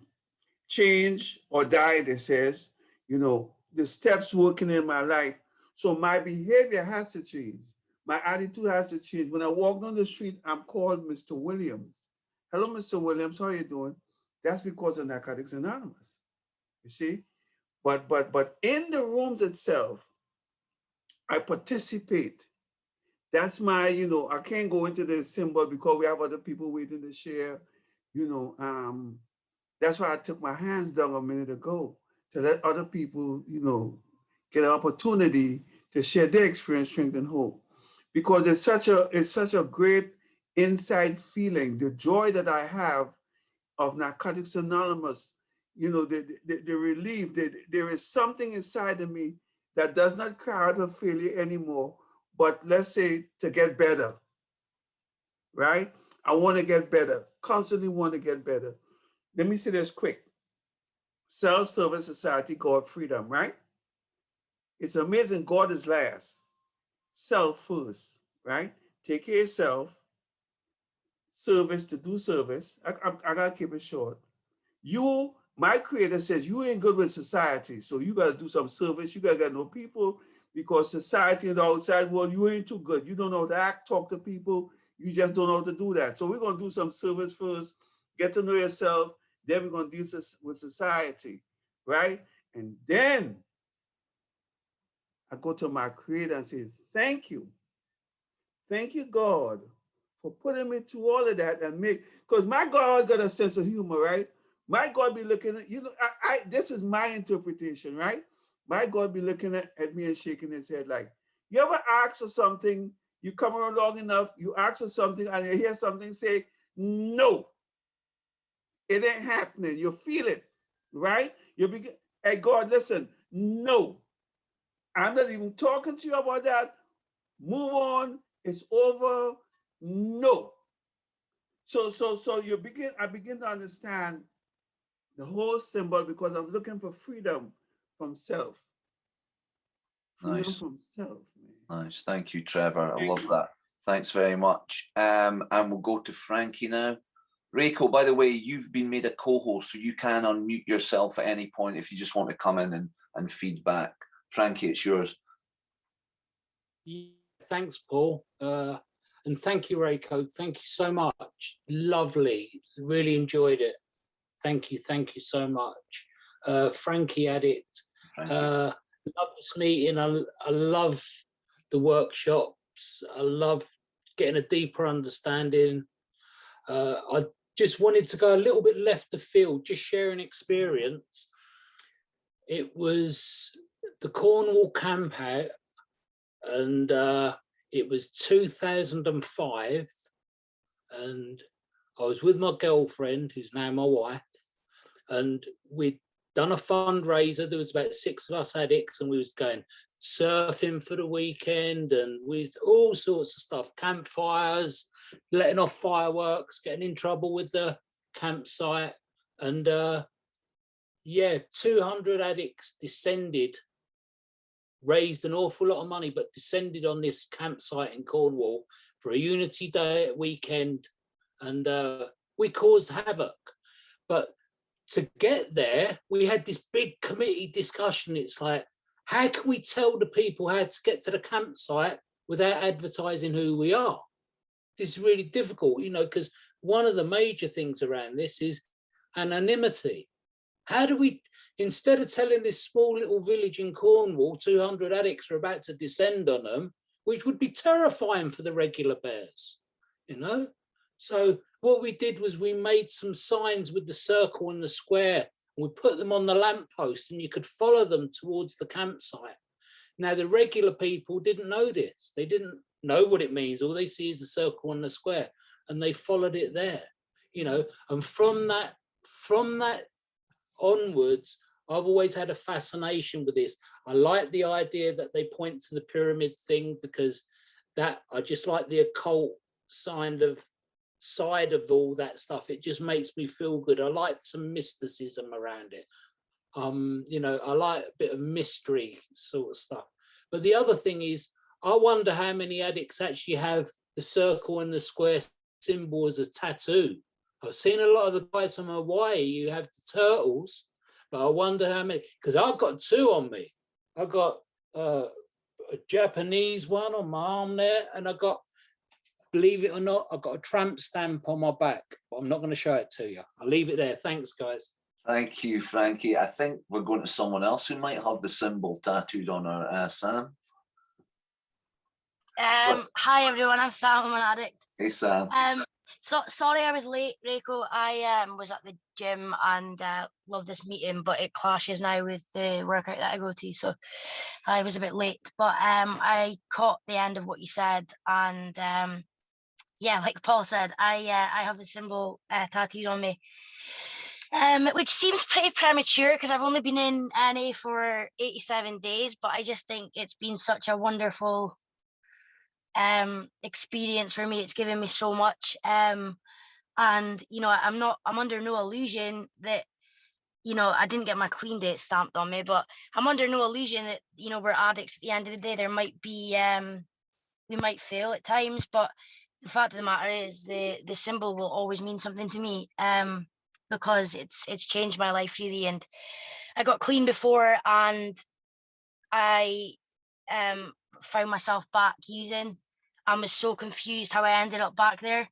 change or die, it says, you know, the steps working in my life. So my behavior has to change. My attitude has to change. When I walk down the street, I'm called Mr. Williams. Hello, Mr. Williams, how are you doing? That's because of Narcotics Anonymous, you see? But in the rooms itself, I participate. That's my, you know, I can't go into the symbol because we have other people waiting to share, you know. That's why I took my hands down a minute ago, to let other people, you know, get an opportunity to share their experience, strength, and hope. Because it's such a great inside feeling, the joy that I have of Narcotics Anonymous, you know, the relief that there is something inside of me that does not cry out of failure anymore, but let's say to get better, right? I want to get better, constantly want to get better. Let me say this quick. Self-service society, God, freedom, right? It's amazing. God is last. Self first, right? Take care of yourself. Service to do service. I gotta keep it short. You, my creator says you ain't good with society. So you gotta do some service. You gotta get to know people, because society in the outside world, you ain't too good. You don't know how to act, talk to people. You just don't know how to do that. So we're gonna do some service first, get to know yourself. Then we're gonna deal with society, right? And then I go to my creator and say, thank you. Thank you, God, for putting me through all of that and because my God got a sense of humor, right? My God be looking at, this is my interpretation, right? My God be looking at me and shaking his head like, you ever ask for something, you come around long enough, you ask for something and you hear something say, no, it ain't happening. You feel it, right? Hey, God, listen, no, I'm not even talking to you about that. Move on, it's over, no. So I begin to understand the whole symbol because I'm looking for freedom from self. Freedom Nice. from self, man. Nice. Thank you, Trevor. I love that. Thanks very much. And we'll go to Frankie now. Reiko, by the way, you've been made a co-host, so you can unmute yourself at any point if you just want to come in and feedback. Frankie, it's yours. Thanks, Paul. And thank you, Reiko. Thank you so much. Lovely. Really enjoyed it. Thank you so much. Frankie Addict. Love this meeting. I love the workshops. I love getting a deeper understanding. I just wanted to go a little bit left of field, just sharing experience. It was the Cornwall Campaign, and it was 2005, and I was with my girlfriend, who's now my wife, and we'd done a fundraiser. There was about 6 of us addicts, and we was going surfing for the weekend, and we all sorts of stuff, campfires, letting off fireworks, getting in trouble with the campsite, and 200 addicts descended, raised an awful lot of money, but descended on this campsite in Cornwall for a Unity Day weekend, and we caused havoc. But to get there, we had this big committee discussion. It's like, how can we tell the people how to get to the campsite without advertising who we are? This is really difficult, because one of the major things around this is anonymity. How do we, instead of telling this small little village in Cornwall, 200 addicts are about to descend on them, which would be terrifying for the regular bears, So what we did was we made some signs with the circle and the square, and we put them on the lamppost, and you could follow them towards the campsite. Now, the regular people didn't know this. They didn't know what it means. All they see is the circle and the square, and they followed it there, and from that onwards, I've always had a fascination with this. I like the idea that they point to the pyramid thing, because that, I just like the occult side of all that stuff. It just makes me feel good. I like some mysticism around it. I like a bit of mystery sort of stuff. But the other thing is, I wonder how many addicts actually have the circle and the square symbol as a tattoo. I've seen a lot of the guys from Hawaii who have the turtles, but I wonder how many, because I've got 2 on me. I've got a Japanese one on my arm there, and I got, believe it or not, I've got a tramp stamp on my back, but I'm not going to show it to you. I'll leave it there. Thanks, guys. Thank you, Frankie. I think we're going to someone else who might have the symbol tattooed on her. Sam? Hi, everyone. I'm Sam. I'm an addict. Hey, Sam. So sorry I was late, Reiko. I was at the gym and love this meeting, but it clashes now with the workout that I go to, so I was a bit late. But I caught the end of what you said, and like Paul said, I have the symbol tattooed on me, which seems pretty premature because I've only been in NA for 87 days, but I just think it's been such a wonderful experience for me. It's given me so much, and I'm under no illusion that I didn't get my clean date stamped on me, but I'm under no illusion that we're addicts. At the end of the day, there might be we might fail at times, but the fact of the matter is the symbol will always mean something to me, because it's changed my life really. And I got clean before, and I found myself back using. I was so confused how I ended up back there,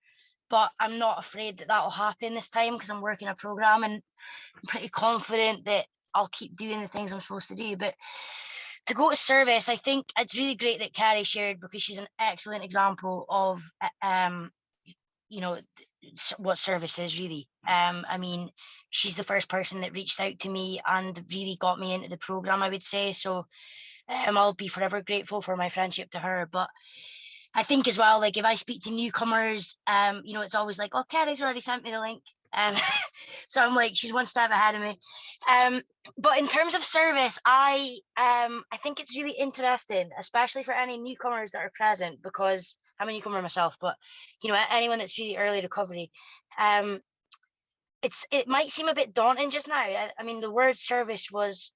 but I'm not afraid that will happen this time because I'm working a program, and I'm pretty confident that I'll keep doing the things I'm supposed to do. But to go to service, I think it's really great that Carrie shared, because she's an excellent example of, you know, what service is really. I mean, she's the first person that reached out to me and really got me into the program, I would say. So I'll be forever grateful for my friendship to her. But I think as well, like if I speak to newcomers, you know, it's always like, oh, Carrie's already sent me the link. So I'm like, she's one step ahead of me. But in terms of service, I think it's really interesting, especially for any newcomers that are present, because I'm a newcomer myself, but you know, anyone that's really early recovery, it might seem a bit daunting just now. I mean, the word service was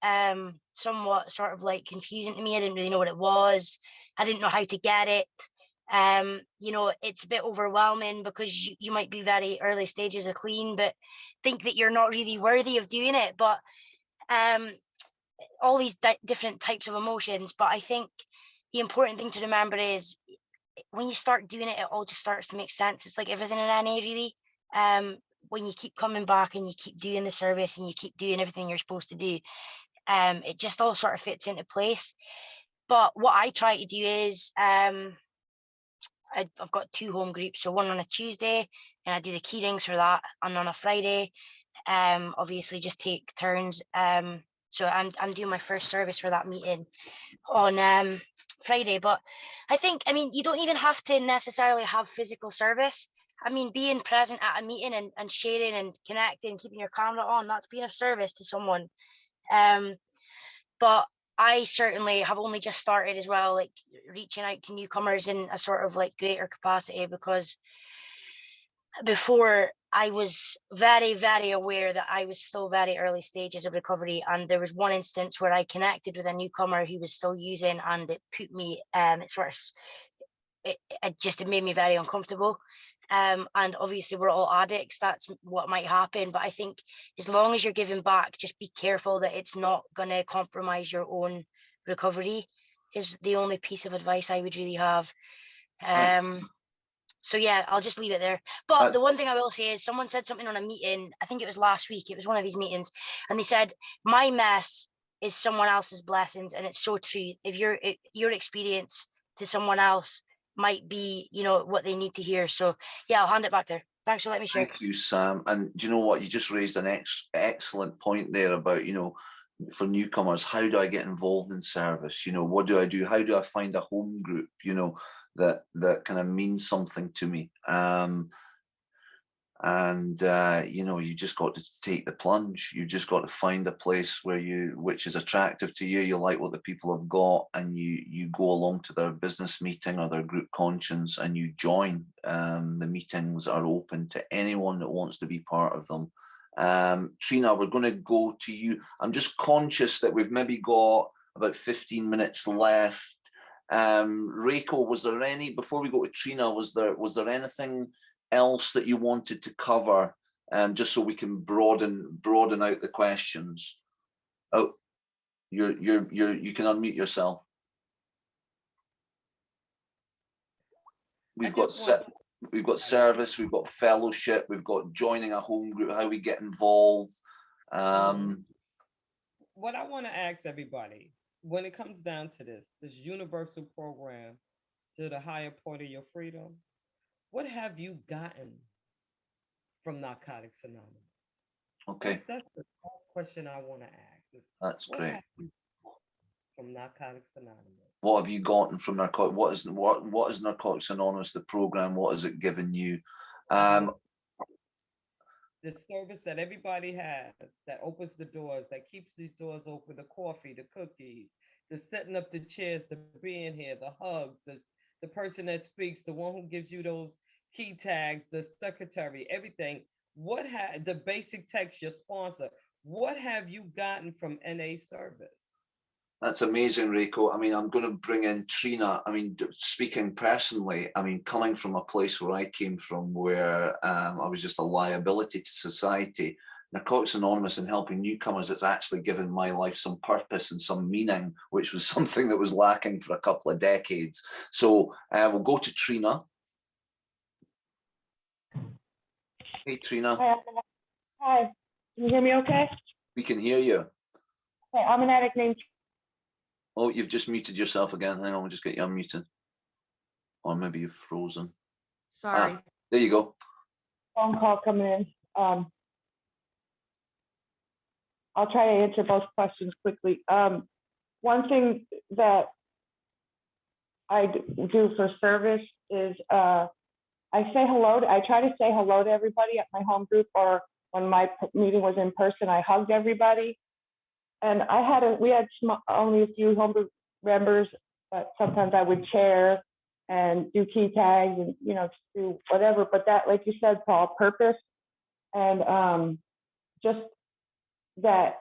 somewhat sort of like confusing to me. I didn't really know what it was. I didn't know how to get it. You know, it's a bit overwhelming because you might be very early stages of clean, but think that you're not really worthy of doing it. But all these different types of emotions. But I think the important thing to remember is when you start doing it, it all just starts to make sense. It's like everything in NA, really. When you keep coming back and you keep doing the service and you keep doing everything you're supposed to do, it just all sort of fits into place. But what I try to do is I've got 2 home groups, so one on a Tuesday, and I do the key rings for that, and on a Friday, obviously just take turns. So I'm doing my first service for that meeting on Friday. But I mean, you don't even have to necessarily have physical service. I mean, being present at a meeting and sharing and connecting, keeping your camera on, that's being of service to someone. But I certainly have only just started as well, like reaching out to newcomers in a sort of like greater capacity, because before I was very, very aware that I was still very early stages of recovery. And there was one instance where I connected with a newcomer who was still using, and it put me, it made me very uncomfortable. And obviously we're all addicts, that's what might happen. But I think as long as you're giving back, just be careful that it's not going to compromise your own recovery, is the only piece of advice I would really have. So yeah, I'll just leave it there. But the one thing I will say is someone said something on a meeting, I think it was last week, it was one of these meetings, and they said, my mess is someone else's blessings. And it's so true. If your experience to someone else might be, you know, what they need to hear. So yeah, I'll hand it back there. Thanks for letting me share. Thank you, Sam. And do you know what? You just raised an excellent point there about, you know, for newcomers, how do I get involved in service? You know, what do I do? How do I find a home group, you know, that kind of means something to me? You know, you just got to take the plunge. You just got to find a place which is attractive to you. You like what the people have got, and you go along to their business meeting or their group conscience and you join. The meetings are open to anyone that wants to be part of them. Trina, we're going to go to you. I'm just conscious that we've maybe got about 15 minutes left. REKIO, was there any, before we go to Trina, was there anything else that you wanted to cover, just so we can broaden out the questions? Oh, you can unmute yourself. We've got service, we've got fellowship, we've got joining a home group, how we get involved. What I want to ask everybody, when it comes down to this universal program to the higher point of your freedom, what have you gotten from Narcotics Anonymous? Okay. That's the first question I want to ask. That's great. Have you from Narcotics Anonymous? What have you gotten from Narcotics? What is Narcotics Anonymous, the program? What has it given you? The service that everybody has, that opens the doors, that keeps these doors open, the coffee, the cookies, the setting up the chairs, the being here, the hugs, the person that speaks, the one who gives you those key tags, the secretary, everything. The basic text, your sponsor, what have you gotten from NA service? That's amazing, REKIO. I mean, I'm going to bring in Trina. I mean, speaking personally, I mean, coming from a place where I came from, where I was just a liability to society, Narcotics Anonymous and helping newcomers, it's actually given my life some purpose and some meaning, which was something that was lacking for a couple of decades. So we'll go to Trina. Hey, Trina. Hi. Can you hear me okay? We can hear you. Okay, I'm an addict named Oh, you've just muted yourself again. Hang on, we'll just get you unmuted. Or maybe you've frozen. Sorry. There you go. Phone call coming in. I'll try to answer both questions quickly. One thing that I do for service is I try to say hello to everybody at my home group, or when my meeting was in person, I hugged everybody. And we had only a few home group members, but sometimes I would chair and do key tags and, just do whatever. But that, like you said, Paul, purpose and just that,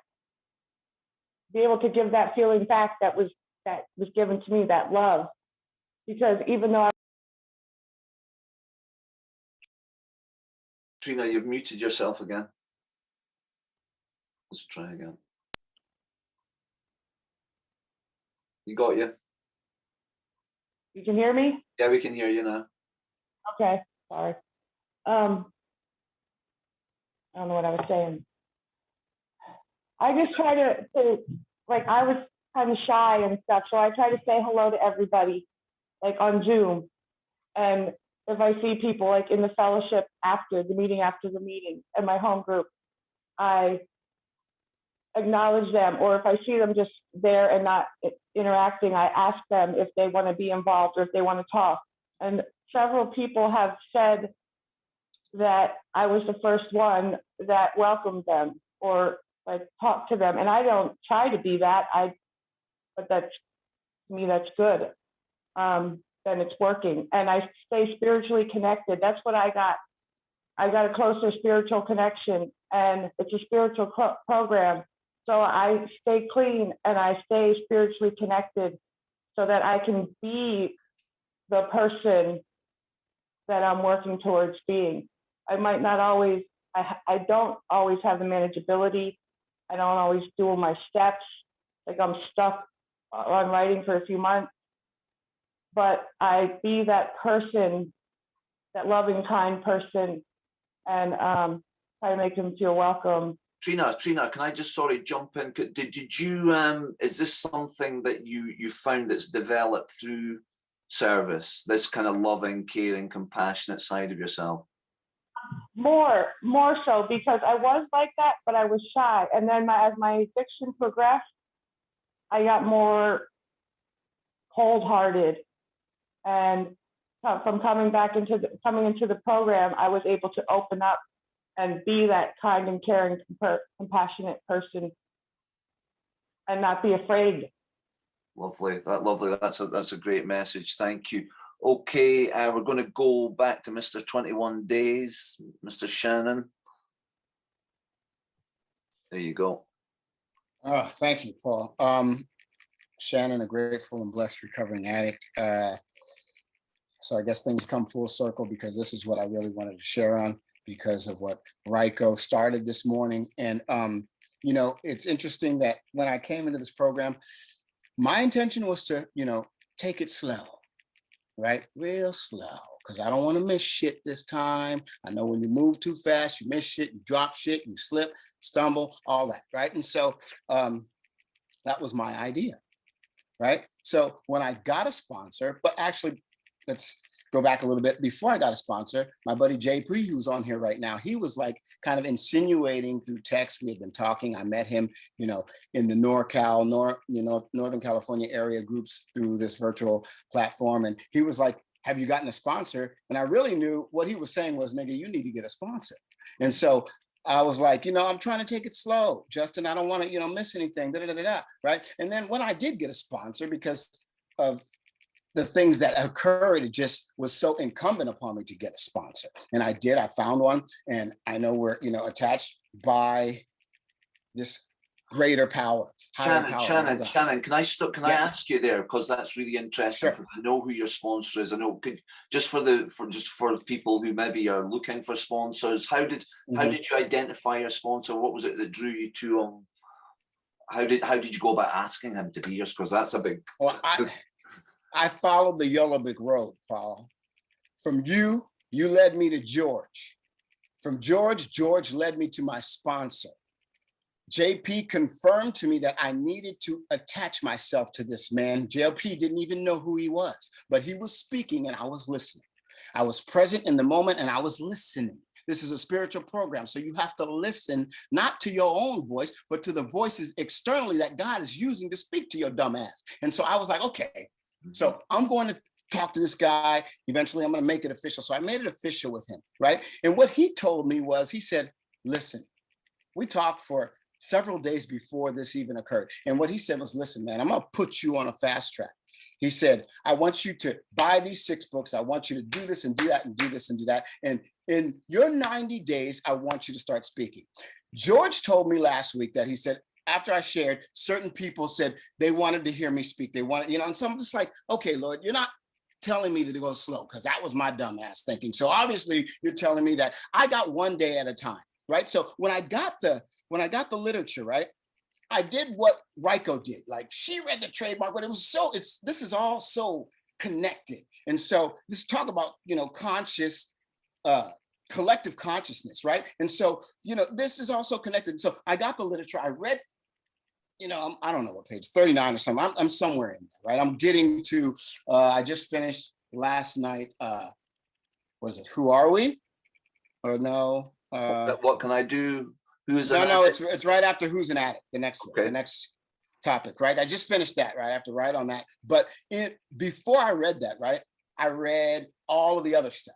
be able to give that feeling back that was given to me, that love. Because even though Trina, you've muted yourself again. Let's try again. You got you? You can hear me? Yeah, we can hear you now. Okay, sorry. I don't know what I was saying. I just try to like, I was kind of shy and stuff, so I try to say hello to everybody, like on Zoom. And if I see people like in the fellowship after the meeting in my home group, I acknowledge them. Or if I see them just there and not interacting, I ask them if they want to be involved or if they want to talk. And several people have said that I was the first one that welcomed them or like talked to them. And I don't try to be that, but that's, to me, that's good. Then it's working. And I stay spiritually connected. That's what I got. I got a closer spiritual connection, and it's a spiritual program. So I stay clean and I stay spiritually connected so that I can be the person that I'm working towards being. I might not always, I don't always have the manageability. I don't always do all my steps. Like I'm stuck on writing for a few months, but I be that person, that loving, kind person, and try to make them feel welcome. Trina, can I just jump in? Did you is this something that you found that's developed through service? This kind of loving, caring, compassionate side of yourself? More so, because I was like that, but I was shy. And then as my addiction progressed, I got more cold-hearted. And from coming into the program, I was able to open up and be that kind and caring, compassionate person, and not be afraid. Lovely. That's a great message. Thank you. Okay, we're going to go back to Mr. 21 Days, Mr. Shannon. There you go. Oh, thank you, Paul. Shannon, a grateful and blessed recovering addict. So I guess things come full circle, because this is what I really wanted to share on, because of what REKIO started this morning. And, it's interesting that when I came into this program, my intention was to, take it slow, right? Real slow, because I don't want to miss shit this time. I know when you move too fast, you miss shit, you drop shit, you slip, stumble, all that, right? And so that was my idea, right? So when I got a sponsor, but actually, let's go back a little bit. Before I got a sponsor, my buddy Jay Pre, who's on here right now, he was like kind of insinuating through text. We had been talking. I met him, in the Northern California area groups through this virtual platform. And he was like, have you gotten a sponsor? And I really knew what he was saying was, nigga, you need to get a sponsor. And so I was like, I'm trying to take it slow, Justin. I don't want to, miss anything, right? And then when I did get a sponsor, because of the things that occurred, it just was so incumbent upon me to get a sponsor. And I did. I found one, and I know we're, attached by this greater power. Shannon, can I ask you there, because that's really interesting. Sure. I know who your sponsor is. I know, just for people who maybe are looking for sponsors, how did you identify your sponsor? What was it that drew you to him? How did you go about asking him to be yours? Because that's a big. Well, I followed the Yellow Brick Road, Paul. From you led me to George. From George led me to my sponsor. JP confirmed to me that I needed to attach myself to this man. JP didn't even know who he was, but he was speaking and I was listening. I was present in the moment and I was listening. This is a spiritual program, so you have to listen, not to your own voice, but to the voices externally that God is using to speak to your dumb ass. And so I was like, okay, so I'm going to talk to this guy. Eventually, I'm going to make it official. So I made it official with him, right? And what he told me was, he said, listen, we talked for several days before this even occurred. And what he said was, listen, man, I'm going to put you on a fast track. He said, I want you to buy these 6 books. I want you to do this and do that and do this and do that. And in your 90 days, I want you to start speaking. George told me last week that he said, after I shared, certain people said they wanted to hear me speak. They wanted, and so I'm just like, okay, Lord, you're not telling me to go slow, because that was my dumb ass thinking. So obviously you're telling me that I got one day at a time, right? So when I got the literature, right, I did what REKIO did. Like, she read the trademark, but it was so, this is all so connected. And so this talk about, conscious, collective consciousness, right? And so, this is also connected. So I got the literature, I read, I don't know what page, 39 or something. I'm somewhere in there, right? I'm getting to, I just finished last night, what is it? Who Are We? Or no? What can I do? Who's no, it's right after Who's an Addict, the next one, the next topic, right? I just finished that, right? I have to write on that. But before I read that, right, I read all of the other stuff,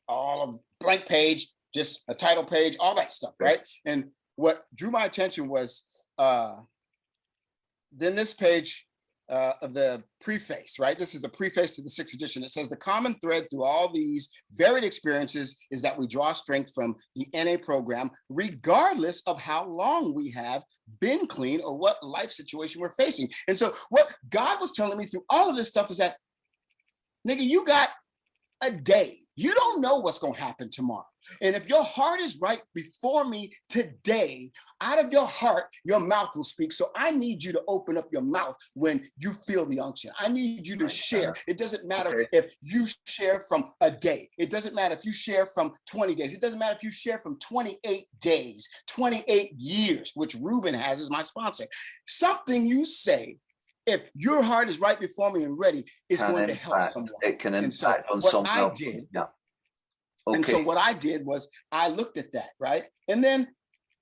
all of blank page, just a title page, all that stuff, right? And what drew my attention was then this page of the preface, right? This is the preface to the 6th edition. It says, the common thread through all these varied experiences is that we draw strength from the NA program, regardless of how long we have been clean or what life situation we're facing. And so what God was telling me through all of this stuff is that, nigga, you got a day. You don't know what's going to happen tomorrow. And if your heart is right before me today, out of your heart, your mouth will speak. So I need you to open up your mouth when you feel the unction. I need you to share. It doesn't matter if you share from a day. It doesn't matter if you share from 20 days. It doesn't matter if you share from 28 days, 28 years, which Ruben has as my sponsor. Something you say, if your heart is right before me and ready, it's going to help someone. It can impact on someone else. Yeah. Okay. And so what I did was I looked at that, right? And then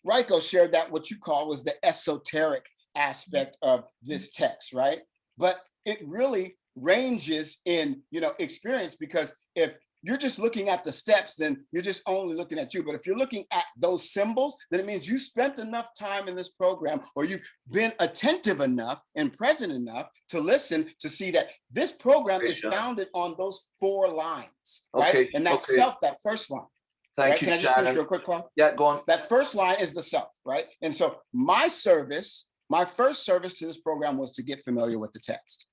REKIO shared that what you call was the esoteric aspect of this text, right? But it really ranges in, experience, because if you're just looking at the steps, then you're just only looking at you. But if you're looking at those symbols, then it means you spent enough time in this program, or you've been attentive enough and present enough to listen to see that this program is founded on those 4 lines, right? And that self, that first line. Thank you, Can I just finish real quick, Paul? Yeah, go on. That first line is the self, right? And so my first service to this program was to get familiar with the text.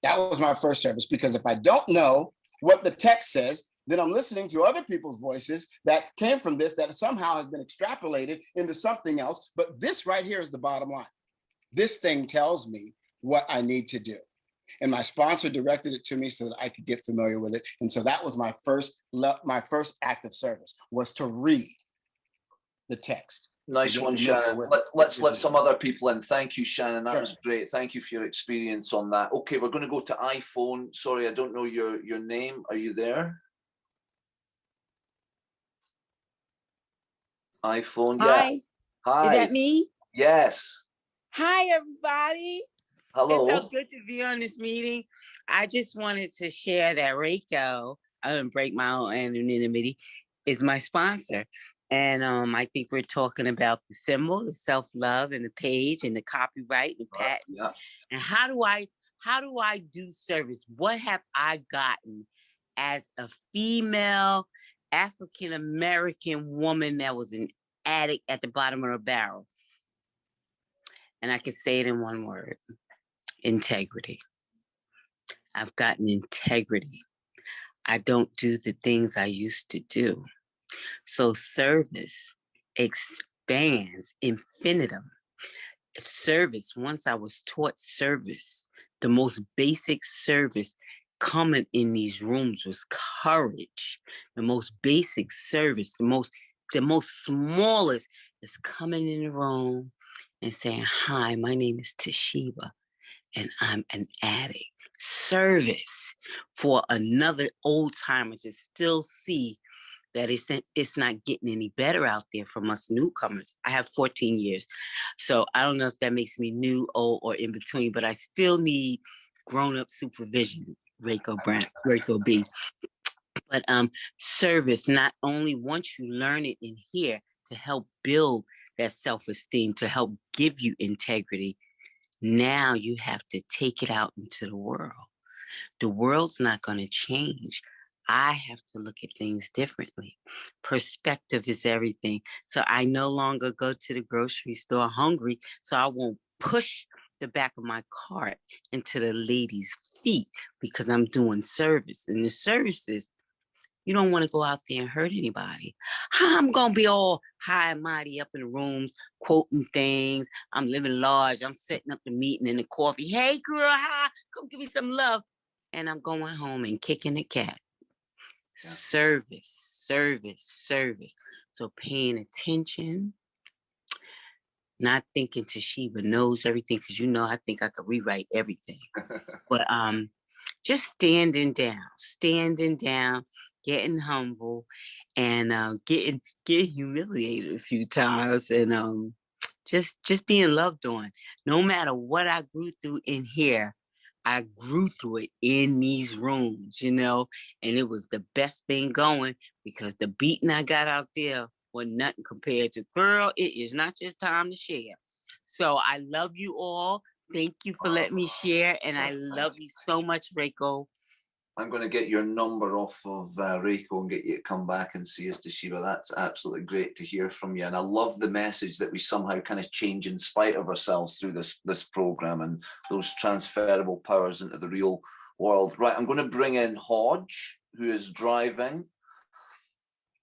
That was my first service, because if I don't know what the text says, then I'm listening to other people's voices that came from this, that somehow has been extrapolated into something else. But this right here is the bottom line. This thing tells me what I need to do. And my sponsor directed it to me so that I could get familiar with it. And so that was my first act of service, was to read the text. Nice one, Shannon. Let's let some other people in. Thank you, Shannon. That was great. Thank you for your experience on that. Okay, we're going to go to iPhone. Sorry, I don't know your name. Are you there? iPhone. Hi. Yeah. Hi. Is that me? Yes. Hi, everybody. Hello. It's so good to be on this meeting. I just wanted to share that REKIO, I didn't break my own anonymity, is my sponsor. And I think we're talking about the symbol, the self-love, and the page, and the copyright, and the patent. Yeah. And how do I do service? What have I gotten as a female African-American woman that was an addict at the bottom of the barrel? And I can say it in one word: integrity. I've gotten integrity. I don't do the things I used to do. So service expands infinitum. Service, once I was taught service, the most basic service coming in these rooms was courage. The most basic service, the most smallest, is coming in the room and saying, "Hi, my name is Toshiba, and I'm an addict." Service for another old timer to still see that it's not getting any better out there from us newcomers. I have 14 years, so I don't know if that makes me new, old, or in between, but I still need grown-up supervision, REKO B. But service, not only once you learn it in here to help build that self-esteem, to help give you integrity, now you have to take it out into the world. The world's not going to change. I have to look at things differently. Perspective is everything. So I no longer go to the grocery store hungry, so I won't push the back of my cart into the lady's feet because I'm doing service. And the service is, you don't want to go out there and hurt anybody. I'm going to be all high and mighty up in the rooms, quoting things. I'm living large. I'm setting up the meeting and the coffee. Hey, girl, hi, come give me some love. And I'm going home and kicking the cat. Yeah. Service, service, service. So paying attention, not thinking Toshiba knows everything, because I think I could rewrite everything. But just standing down, getting humble, and getting humiliated a few times, and just being loved on. No matter what I grew through in here, I grew through it in these rooms, and it was the best thing going, because the beating I got out there was nothing compared to, girl, it is not just time to share. So I love you all. Thank you for letting me share, and I love you so much, REKO. I'm going to get your number off of REKO and get you to come back and see us, Toshiba. That's absolutely great to hear from you. And I love the message that we somehow kind of change in spite of ourselves through this program, and those transferable powers into the real world. Right, I'm going to bring in Hodge, who is driving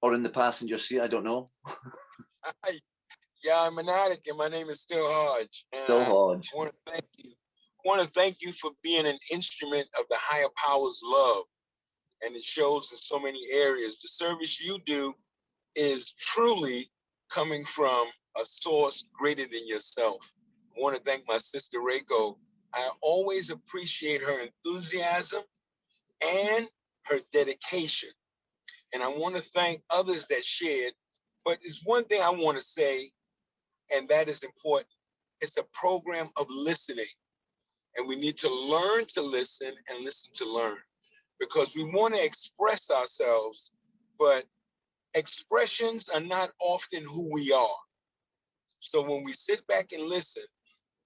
or in the passenger seat. I don't know. Yeah, I'm an addict, and my name is still Hodge. And Still Hodge. I want to thank you for being an instrument of the higher power's love, and it shows in so many areas. The service you do is truly coming from a source greater than yourself. I want to thank my sister REKO. I always appreciate her enthusiasm and her dedication, and I want to thank others that shared. But there's one thing I want to say, and that is important. It's a program of listening. And we need to learn to listen and listen to learn, because we want to express ourselves, but expressions are not often who we are. So when we sit back and listen,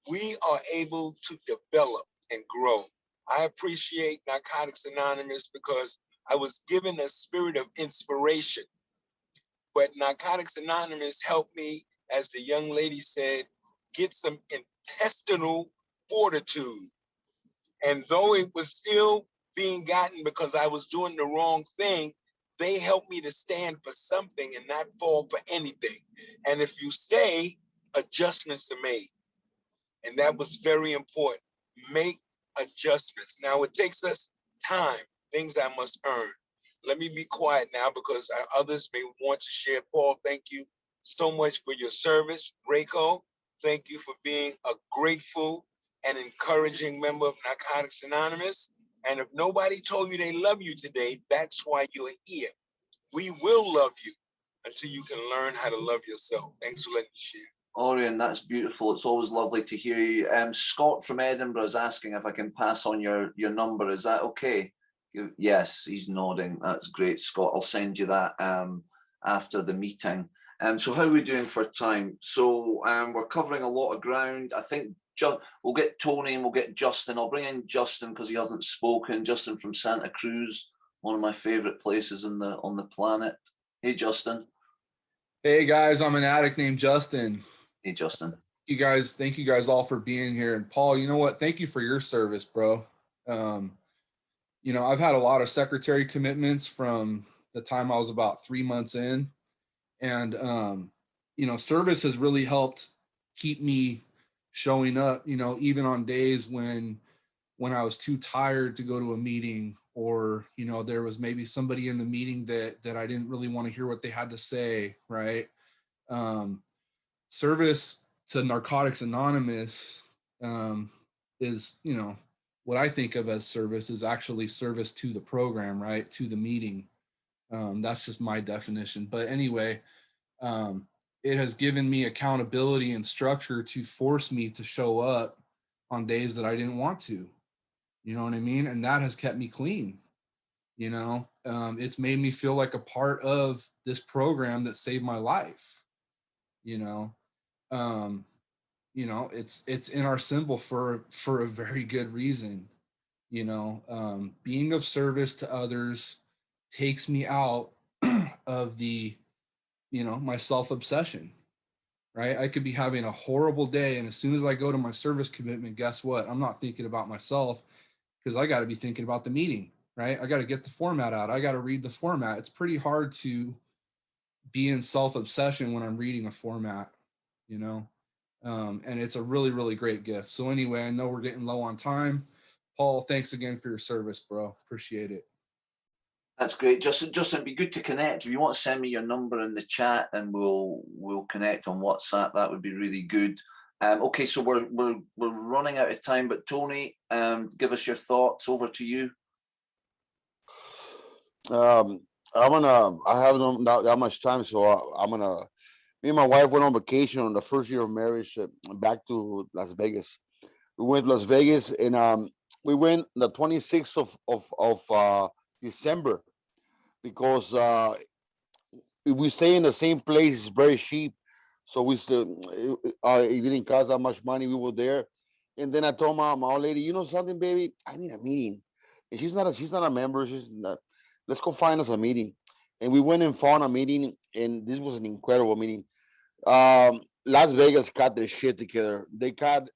we are able to develop and grow. I appreciate Narcotics Anonymous because I was given a spirit of inspiration. But Narcotics Anonymous helped me, as the young lady said, get some intestinal fortitude. And though it was still being gotten because I was doing the wrong thing, they helped me to stand for something and not fall for anything. And if you stay, adjustments are made. And that was very important. Make adjustments. Now it takes us time, things I must earn. Let me be quiet now because others may want to share. Paul, thank you so much for your service. REKO, thank you for being a grateful and encouraging member of Narcotics Anonymous. And if nobody told you they love you today, that's why you're here. We will love you until you can learn how to love yourself. Thanks for letting me share. Orion, that's beautiful. It's always lovely to hear you. Scott from Edinburgh is asking if I can pass on your number. Is that okay? Yes, he's nodding. That's great, Scott. I'll send you that after the meeting. So how are we doing for time? So we're covering a lot of ground. I think we'll get Tony and we'll get Justin. I'll bring in Justin because he hasn't spoken. Justin from Santa Cruz, one of my favorite places on the planet. Hey, Justin. Hey guys, I'm an addict named Justin. Hey, Justin. Thank you guys all for being here. And Paul, you know what? Thank you for your service, bro. I've had a lot of secretary commitments from the time I was about 3 months in. And, service has really helped keep me showing up, even on days when I was too tired to go to a meeting, or, there was maybe somebody in the meeting that I didn't really want to hear what they had to say. Right. service to Narcotics Anonymous is, you know, what I think of as service is actually service to the program, right? To the meeting. That's just my definition. But anyway, it has given me accountability and structure to force me to show up on days that I didn't want to. You know what I mean? And that has kept me clean. You know, it's made me feel like a part of this program that saved my life. You know, it's in our symbol for a very good reason. You know, being of service to others takes me out of the, you know, my self-obsession, right? I could be having a horrible day, and as soon as I go to my service commitment, guess what? I'm not thinking about myself, because I got to be thinking about the meeting, right? I got to get the format out. I got to read the format. It's pretty hard to be in self-obsession when I'm reading a format, you know? And it's a really, really great gift. So anyway, I know we're getting low on time. Paul, thanks again for your service, bro. Appreciate it. That's great. Justin, it'd be good to connect. If you want to send me your number in the chat and we'll connect on WhatsApp, that would be really good. Okay, so we're running out of time, but Tony, give us your thoughts. Over to you. I have not that much time, so me and my wife went on vacation on the first year of marriage back to Las Vegas. We went to Las Vegas, and we went the 26th of December, because we stay in the same place. It's very cheap, so we still it didn't cost that much money. We were there, and then I told my old lady, you know something, baby, I need a meeting. And she's not a member. She's not. Let's go find us a meeting. And we went and found a meeting, and this was an incredible meeting. Las Vegas got their shit together. They got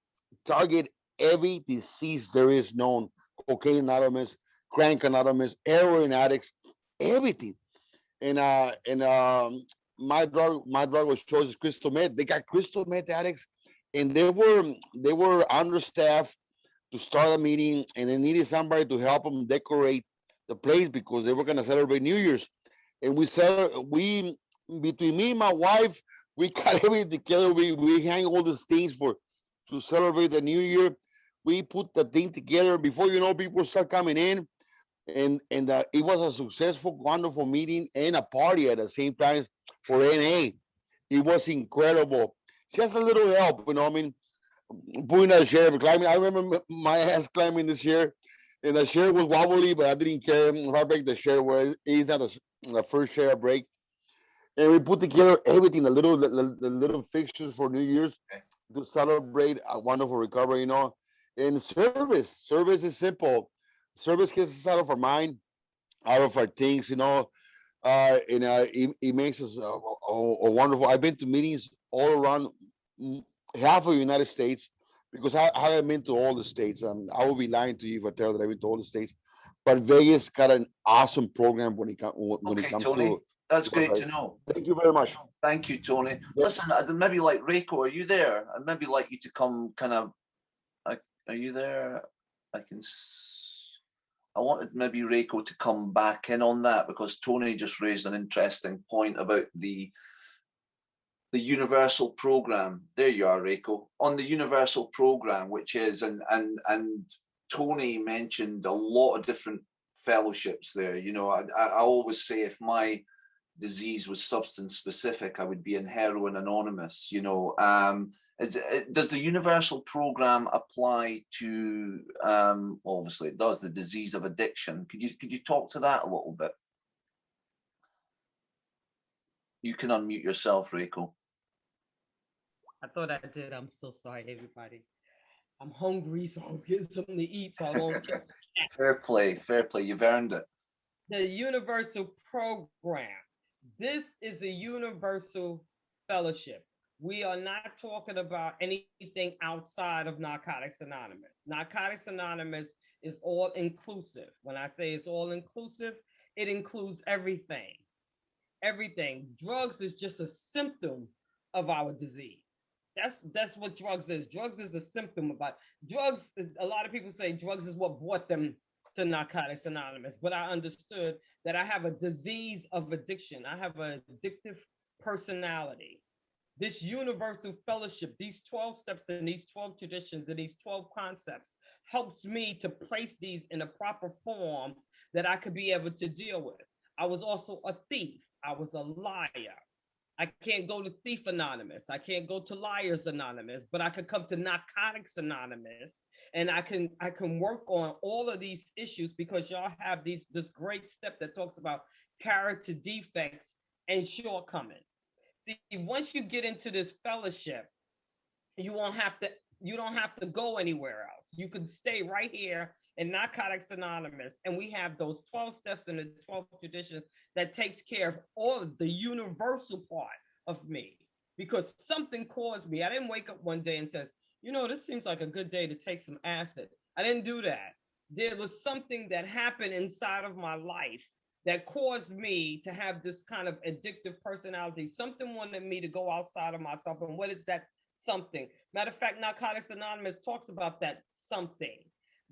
target every disease there is known: cocaine anonymous, crank anonymous, heroin addicts, everything. And my drug was choice crystal meth. They got crystal meth addicts, and they were understaffed to start a meeting, and they needed somebody to help them decorate the place because they were going to celebrate New Year's. And we between me and my wife, we got everything together. We hang all these things to celebrate the New Year. We put the thing together. Before you know, people start coming in, and it was a successful, wonderful meeting and a party at the same time for NA. It was incredible. Just a little help, you know. I mean, putting that chair, climbing. I remember my ass climbing the chair, and the chair was wobbly, but I didn't care if I break the chair. Where it's not the first chair I break. And we put together everything, the little fixtures for New Year's to celebrate a wonderful recovery, you know. And service is simple. Service gets us out of our mind, out of our things, you know. It makes us a wonderful. I've been to meetings all around half of the United States, because I haven't been to all the states. I will be lying to you if I tell that I've been to all the states. But Vegas got an awesome program when it comes Tony, to. that's great to know. Thank you very much. Thank you, Tony. Listen, I'd maybe like REKIO, are you there? I'd maybe like you to come kind of, are you there? I wanted maybe REKIO to come back in on that, because Tony just raised an interesting point about the universal program. There you are, REKIO. On the universal program, which is, and Tony mentioned a lot of different fellowships there. You know, I always say if my disease was substance specific, I would be in Heroin Anonymous. You know, does the universal program apply to? Obviously, it does. The disease of addiction. Could you talk to that a little bit? You can unmute yourself, REKIO. I thought I did. I'm so sorry, everybody. I'm hungry, so I was getting something to eat, so I won't. Fair play, fair play. You've earned it. The universal program. This is a universal fellowship. We are not talking about anything outside of Narcotics Anonymous. Narcotics Anonymous is all inclusive. When I say it's all inclusive, it includes everything. Everything. Drugs is just a symptom of our disease. That's what drugs is. Drugs is a symptom about drugs. A lot of people say drugs is what brought them to Narcotics Anonymous, but I understood that I have a disease of addiction. I have an addictive personality. this universal fellowship, these 12 steps and these 12 traditions and these 12 concepts helps me to place these in a proper form that I could be able to deal with. I was also a thief. I was a liar. I can't go to Thief Anonymous. I can't go to Liars Anonymous, but I could come to Narcotics Anonymous, and I can work on all of these issues because y'all have this great step that talks about character defects and shortcomings. See, once you get into this fellowship, you don't have to go anywhere else. You can stay right here in Narcotics Anonymous, and we have those 12 steps and the 12 traditions that takes care of all of the universal part of me, because something caused me. I didn't wake up one day and says, this seems like a good day to take some acid. I didn't do that. There was something that happened inside of my life that caused me to have this kind of addictive personality. Something wanted me to go outside of myself. And what is that something? Matter of fact, Narcotics Anonymous talks about that something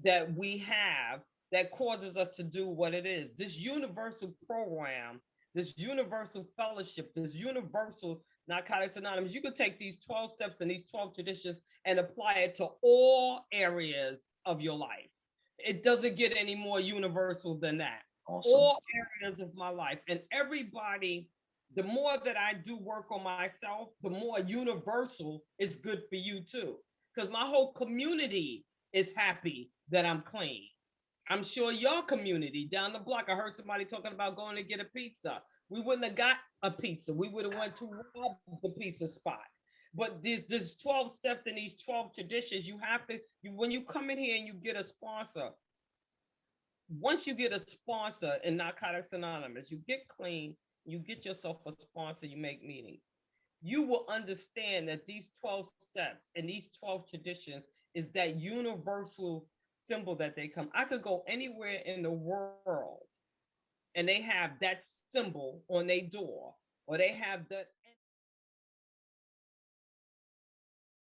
that we have that causes us to do what it is. This universal program, this universal fellowship, this universal Narcotics Anonymous, you could take these 12 steps and these 12 traditions and apply it to all areas of your life. It doesn't get any more universal than that. Awesome. All areas of my life. And everybody, the more that I do work on myself, the more universal it's good for you too. Because my whole community is happy that I'm clean. I'm sure your community down the block, I heard somebody talking about going to get a pizza. We wouldn't have got a pizza. We would have went to rob the pizza spot. But there's 12 steps in these 12 traditions. You have to, when you come in here and you get a sponsor, once you get a sponsor in Narcotics Anonymous, you get clean, you get yourself a sponsor, you make meetings. You will understand that these 12 steps and these 12 traditions is that universal symbol that they come. I could go anywhere in the world and they have that symbol on their door, or they have that